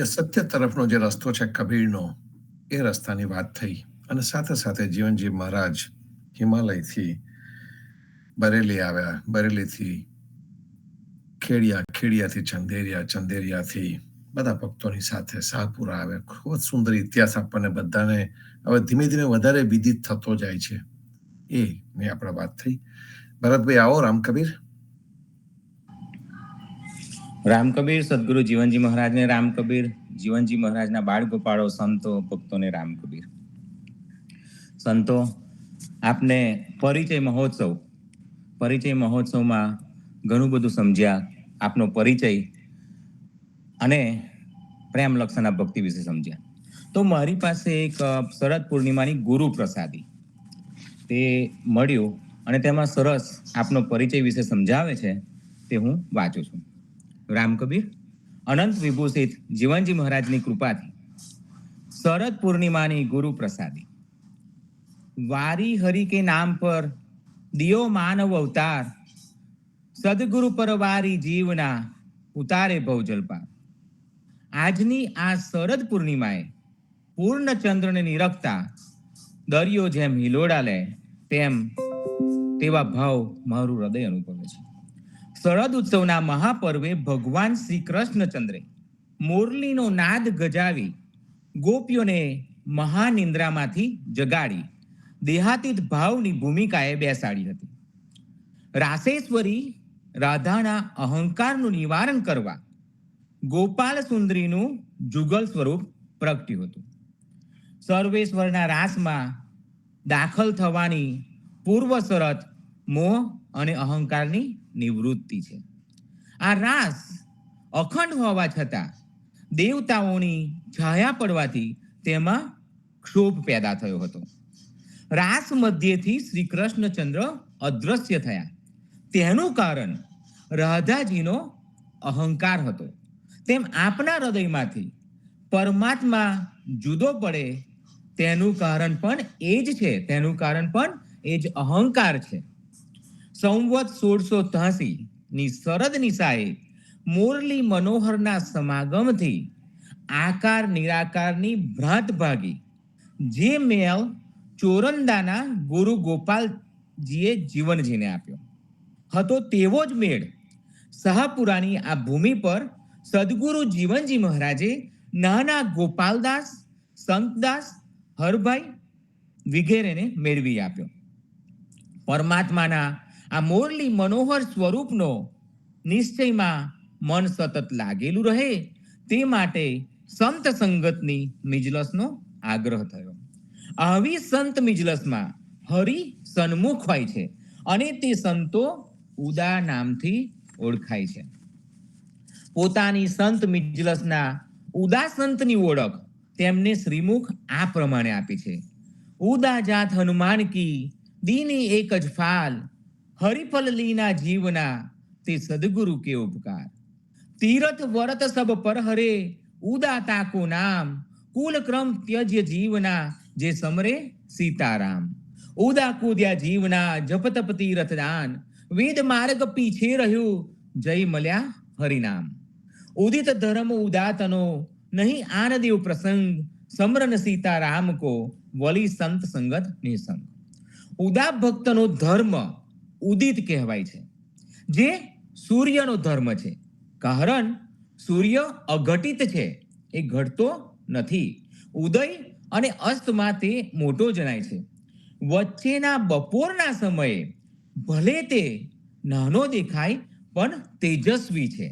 સત્ય તરફનો જે રસ્તો છે કબીરનો, એ રસ્તાની વાત થઈ અને સાથે સાથે જીવનજી મહારાજ હિમાલયથી બરેલી આવ્યા, બરેલીથી ખેડિયા, ખેડિયાથી ચંદેરિયા, ચંદેરિયાથી બધા ભક્તોની સાથે શાહપુરા આવ્યા. ખૂબ જ સુંદર ઇતિહાસ આપણને બધાને હવે ધીમે ધીમે વધારે વિદિત થતો જાય છે. એ મેં આપણે વાત થઈ. ભરતભાઈ આવો, રામ કબીર. રામ કબીર સદગુરુ જીવનજી મહારાજને રામ કબીર, જીવનજી મહારાજના બાળ ગોપાળો, સંતો ભક્તોને રામ કબીર. સંતો, આપને પરિચય મહોત્સવમાં ઘણું બધું સમજ્યા. આપનો પરિચય અને પ્રેમ લક્ષણના ભક્તિ વિશે સમજ્યા. તો મારી પાસે એક શરદ પૂર્ણિમાની ગુરુ પ્રસાદી તે મળ્યું અને તેમાં સરસ આપનો પરિચય વિશે સમજાવે છે, તે હું વાંચું છું. રામ કબીર, અનંત વિભૂષિત જીવનજી મહારાજની કૃપાથી શરદ પૂર્ણિમાની ગુરુ પ્રસાદી. વારી હરિ કે નામ પર દિયો માનવ અવતાર, સદગુરુ પર વારી જીવના ઉતારે ભવ જલપાર. આજની આ શરદ પૂર્ણિમાએ પૂર્ણચંદ્રને નિરખતા દરિયો જેમ હિલોડા લે તેવા ભાવ મારું હૃદય અનુભવે છે. શરદ ઉત્સવના મહાપર્વે ભગવાન શ્રી કૃષ્ણચંદ્રે મોરલીનો નાદ ગજાવી ગોપીઓને મહાનિંદ્રામાંથી જગાડી દેહાતીત ભાવની ભૂમિકાએ બેસાડી હતી. રાસેશ્વરી રાધાના અહંકારનું નિવારણ કરવા ગોપાલ સુંદરીનું જુગલ સ્વરૂપ પ્રગટ્યું હતું. સર્વેશ્વરના રાસમાં દાખલ થવાની પૂર્વ શરત મોહ અને અહંકારની નિવૃત્તિ છે. આ રાસ અખંડ હોવા છતાં દેવતાઓની છાયા પડવાથી તેમાં ક્ષોભ પેદા થયો હતો. રાસ મધ્યેથી શ્રી કૃષ્ણચંદ્ર અદ્રશ્ય થયા. તેનું કારણ રાધાજીનો અહંકાર હતો. તેમ આપના હૃદયમાંથી પરમાત્મા જુદો પડે તેનું કારણ પણ એ જ અહંકાર છે. સંવત 1683 ની શરદ નિશાએ મોરલી મનોહરના સમાગમથી આકાર નિરાકારની ભ્રાંત ભાગી જે મેલ ચોરંદાના ગુરુ ગોપાલજીએ જીવનજીને આપ્યો હતો, તેવો જ મેળ શાહપુરાની આ ભૂમિ પર સદગુરુ જીવનજી મહારાજે નાના ગોપાલદાસ, સંતદાસ, હરભાઈ વગેરેને મેળવી આપ્યો. પરમાત્માના આ મોરલી મનોહર સ્વરૂપનો નિશ્ચયમાં મન સતત લાગેલું રહે તે માટે સંત સંગતની મિજલસનો આગ્રહ થયો. આવી સંત મિજલસમાં હરિ સન્મુખ હોય છે અને તે સંતો ઉદા નામથી ઓળખાય છે. પોતાની સંત મિજલસના ઉદા સંતની ઓળખ તેમને શ્રીમુખ આ પ્રમાણે આપી છે. ઉદા જાત હનુમાન કી દીની એક જ ફાલ, હરિફલ લીના જીવના તે સદગુરુ કે ઉપકાર. તીરથ વરત સબ પર હરે ઉદા તાકો નામ, કુલ ક્રમ ત્યજ્ય જીવના જે સમરે સીતારામ. ઉદા કૂદ્યા જીવના જપ તપ તીરથ દાન, વેદ માર્ગ પીછે રહ્યું જય મળ્યા હરિનામ. ઉદિત ધર્મ ઉદાતનો નહીં આન દેવ પ્રસંગ, સમરન સીતારામ કો વલી સંત સંગત નિસંગ. ઉદા ભક્તનો ધર્મ ઉદિત કહેવાય છે, જે સૂર્યનો ધર્મ છે. કારણ સૂર્ય અઘટિત છે, એ ઘટતો નથી. ઉદય અને અસ્તમાં તે મોટો જણાય છે. વચ્ચેના બપોરના સમયે ભલે તે નાનો દેખાય પણ તેજસ્વી છે.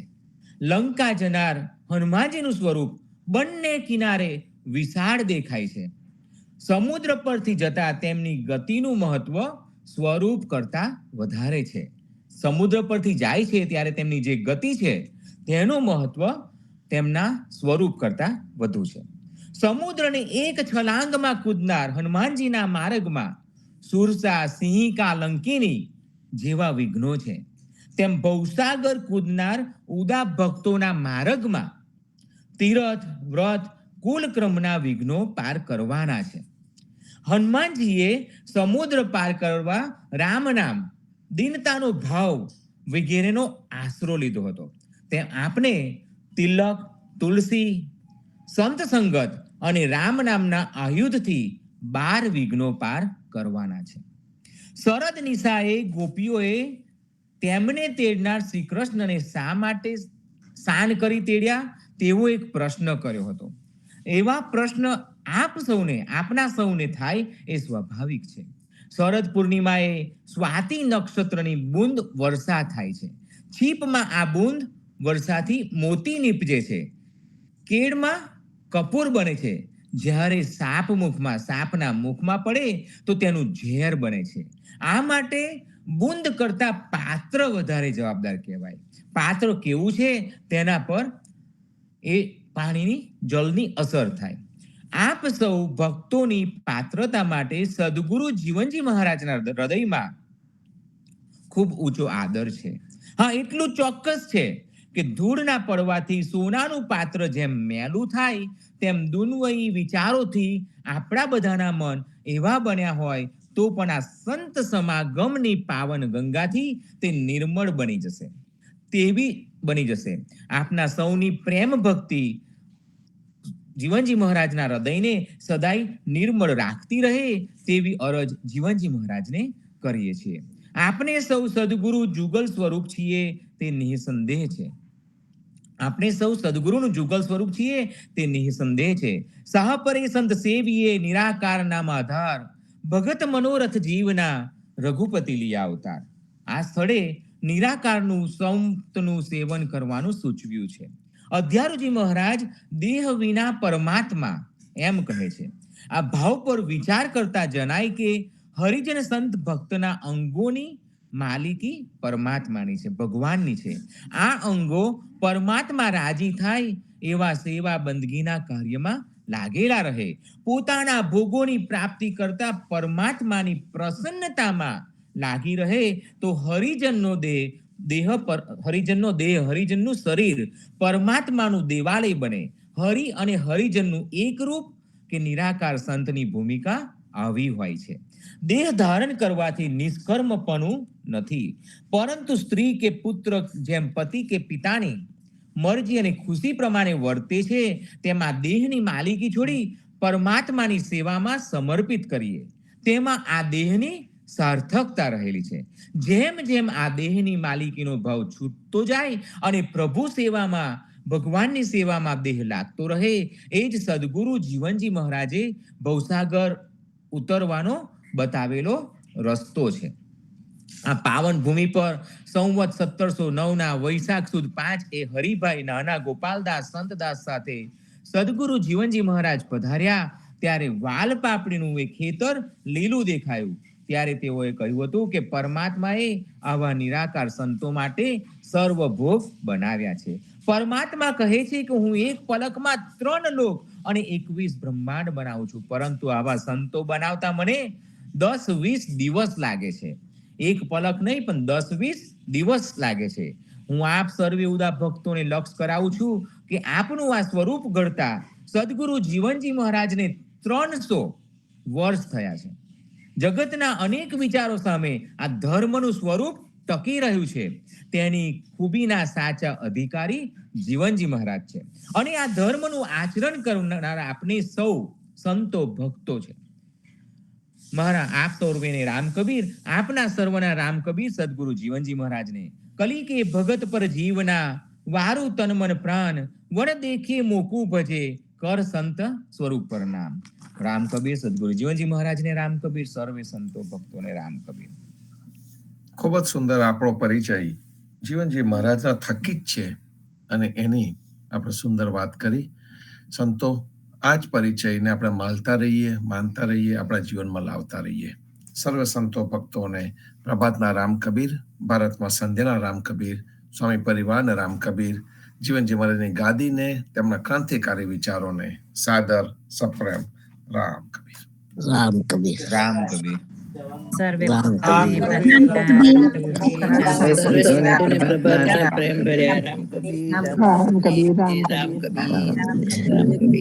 લંકા જનાર હનુમાનજીનું સ્વરૂપ બંને કિનારે વિશાળ દેખાય છે. સમુદ્ર પરથી જતા તેમની ગતિનું મહત્વ સ્વરૂપ કરતા વધારે છે. સમુદ્ર પરથી જાય છે ત્યારે તેમની જે ગતિ છે તેનું મહત્વ તેમના સ્વરૂપ કરતા વધુ છે. સમુદ્રને એક છલાંગમાં કૂદનાર હનુમાનજીના માર્ગમાં સુરસા, સિંહિકા, લંકિની જેવા વિઘ્નો છે, તેમ ભવસાગર કૂદનાર ઉદા ભક્તોના માર્ગમાં તીરથ, વ્રત, કુલ ક્રમના વિઘ્નો પાર કરવાના છે. હનુમાનજીએ સમુદ્ર પાર કરવા રામ નામ, દીનતાનો ભાવ વગેરેનો આશરો લીધો હતો. તેમ આપણે તિલક, તુલસી, સંત સંગત અને રામ નામના આયુધથી 12 વિઘ્નો પાર કરવાના છે. શરદ નિશાએ ગોપીઓએ તેમને તેડનાર શ્રી કૃષ્ણને શા માટે શાન કરી તેડ્યા તેવો એક પ્રશ્ન કર્યો હતો. એવા પ્રશ્ન આપના સૌને થાય એ સ્વાભાવિક છે. શરદ પૂર્ણિમાએ સ્વાતિ નક્ષત્રની બુંદ વર્ષા થાય છે. છીપમાં આ બુંદ વર્ષાથી મોતી નીપજે છે. કેળમાં કપૂર બને છે. જ્યારે સાપના મુખમાં પડે તો તેનું ઝેર બને છે. આ માટે બુંદ કરતા પાત્ર વધારે જવાબદાર કહેવાય. પાત્ર કેવું છે તેના પર એ પાણીની જળની અસર થાય. આપ સૌ ભક્તોની પાત્રતા માટે સદગુરુ જીવનજી મહારાજના હૃદયમાં ખૂબ ઊંચો આદર છે. હા, એટલું ચોક્કસ છે કે ધૂળના પડવાથી સોનાનું પાત્ર જેમ મેલું થાય તેમ દુન્વયી વિચારોથી આપણા બધાના મન એવા બન્યા હોય તો પણ આ સંત સમાગમની પાવન ગંગાથી તે નિર્મળ બની જશે, તેવી બની જશે. આપના સૌની પ્રેમ ભક્તિ જીવનજી મહારાજના હૃદયને સદાય નિર્મળ રાખતી રહે તેવી અરજ જીવનજી મહારાજને કરીએ છીએ. આપણે સૌ સદગુરુ જુગલ સ્વરૂપ છીએ તે નિઃસંદેહ છે. આપણે સૌ સદગુરુનું જુગલ સ્વરૂપ છીએ તે નિઃસંદેહ છે. સાહપરે સંત સેવીએ નિરાકાર નામ આધાર, ભગત મનોરથ જીવના રઘુપતિ લીયા અવતાર. આ સ્થળે નિરાકારનું સંતનું સેવન કરવાનું સૂચવ્યું છે. અધ્યારુજી મહારાજ દેહ વિના પરમાત્મા એમ કહે છે. આ ભાવ પર વિચાર કરતા જણાય કે હરિજન સંત ભક્તના અંગોની માલિકી પરમાત્માની છે, ભગવાનની છે. આ અંગો પરમાત્મા રાજી થાય એવા સેવા બંદગીના કાર્યમાં લાગેલા રહે. પોતાના ભોગોની પ્રાપ્તિ કરતા પરમાત્માની પ્રસન્નતામાં લાગી રહે તો હરિજનનો હરિજનનું શરીર પરમાત્માનું દેવાલય બને. હરિ અને હરિજનનું એકરૂપ કે નિરાકાર સંતની ભૂમિકા આવી હોય છે. દેહ ધારણ કરવાથી નિષ્કર્મપણું નથી, પરંતુ સ્ત્રી કે પુત્ર જેમ પતિ કે પિતાની મરજી અને ખુશી પ્રમાણે વર્તે છે તેમાં દેહની માલિકી છોડી પરમાત્માની સેવામાં સમર્પિત કરીએ તેમાં આ દેહની સાર્થકતા રહેલી છે. જેમ જેમ આ દેહની માલિકીનો ભાવ છૂટતો જાય અને પ્રભુ સેવામાં, ભગવાનની સેવામાં દેહ લાગતો રહે, એ જ સદગુરુ જીવનજી મહારાજે ભવસાગર ઉતરવાનો બતાવેલો રસ્તો છે. આ પાવન ભૂમિ પર સંવત 1709 વૈશાખ સુદ 5 એ હરિભાઈ નાના ગોપાલદાસ સંતદાસ સાથે સદગુરુ જીવનજી મહારાજ પધાર્યા ત્યારે વાલ પાપડીનું એક ખેતર લીલું દેખાયું. ત્યારે તેઓએ કહ્યું હતું કે પરમાત્માએ આવા નિરાકાર સંતો માટે સર્વભોગ બનાવ્યા છે. પરમાત્મા કહે છે કે હું એક પલકમાં 3 લોક અને 21 બ્રહ્માંડ બનાવું છું, પરંતુ આવા સંતો બનાવતા મને 10-20 દિવસ લાગે છે. એક પલક નહીં પણ 10-20 દિવસ લાગે છે. હું આપ સર્વે ઉદા ભક્તોને લક્ષ કરાવું છું કે આપનું આ સ્વરૂપ ઘડતા સદગુરુ જીવનજી મહારાજને 300 વર્ષ થયા છે. જગતના અનેક વિચારો સામે આ ધર્મનું સ્વરૂપ ટકી રહ્યું છે. તેની ખૂબીના સાચા અધિકારી જીવનજી મહારાજ છે અને આ ધર્મનું આચરણ કરનારા આપણે સૌ સંતો ભક્તો છે. મારા આપ સર્વેને રામ કબીર, આપના સર્વના રામ કબીર સદગુરુ જીવનજી મહારાજને કલી કે ભગત પર જીવના વારું તન મન પ્રાણ, વડ દેખે મોકું ભજે કર સંત સ્વરૂપ પર નામ. રામ કબીર સદગુરુ જીવનજી મહારાજને રામ કબીર, સર્વે સંતો ભક્તોને રામ કબીર. ખૂબ જ સુંદર આપણો પરિચય જીવનજી મહારાજના થકી જ છે અને એની આપણે સુંદર વાત કરી. સંતો આ જ પરિચયને આપણે માનતા રહીએ, આપણા જીવનમાં લાવતા રહીએ. સર્વ સંતો ભક્તોને પ્રભાતના રામ કબીર, ભારતમાં સંધ્યાના રામ કબીર, સ્વામી પરિવારના રામ કબીર, જીવનજી મહારાજની ગાદીને, તેમના ક્રાંતિકારી વિચારોને સાદર સપ્રેમ રામ કબીર. રામ કબીર. રામ કબીર. સર્વે રામ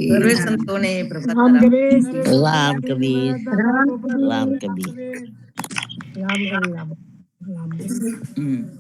સર્વે સંતોને રામ કબીર. રામ કબીર. રામ કબીર. રામ કબીર. રામ કબીર.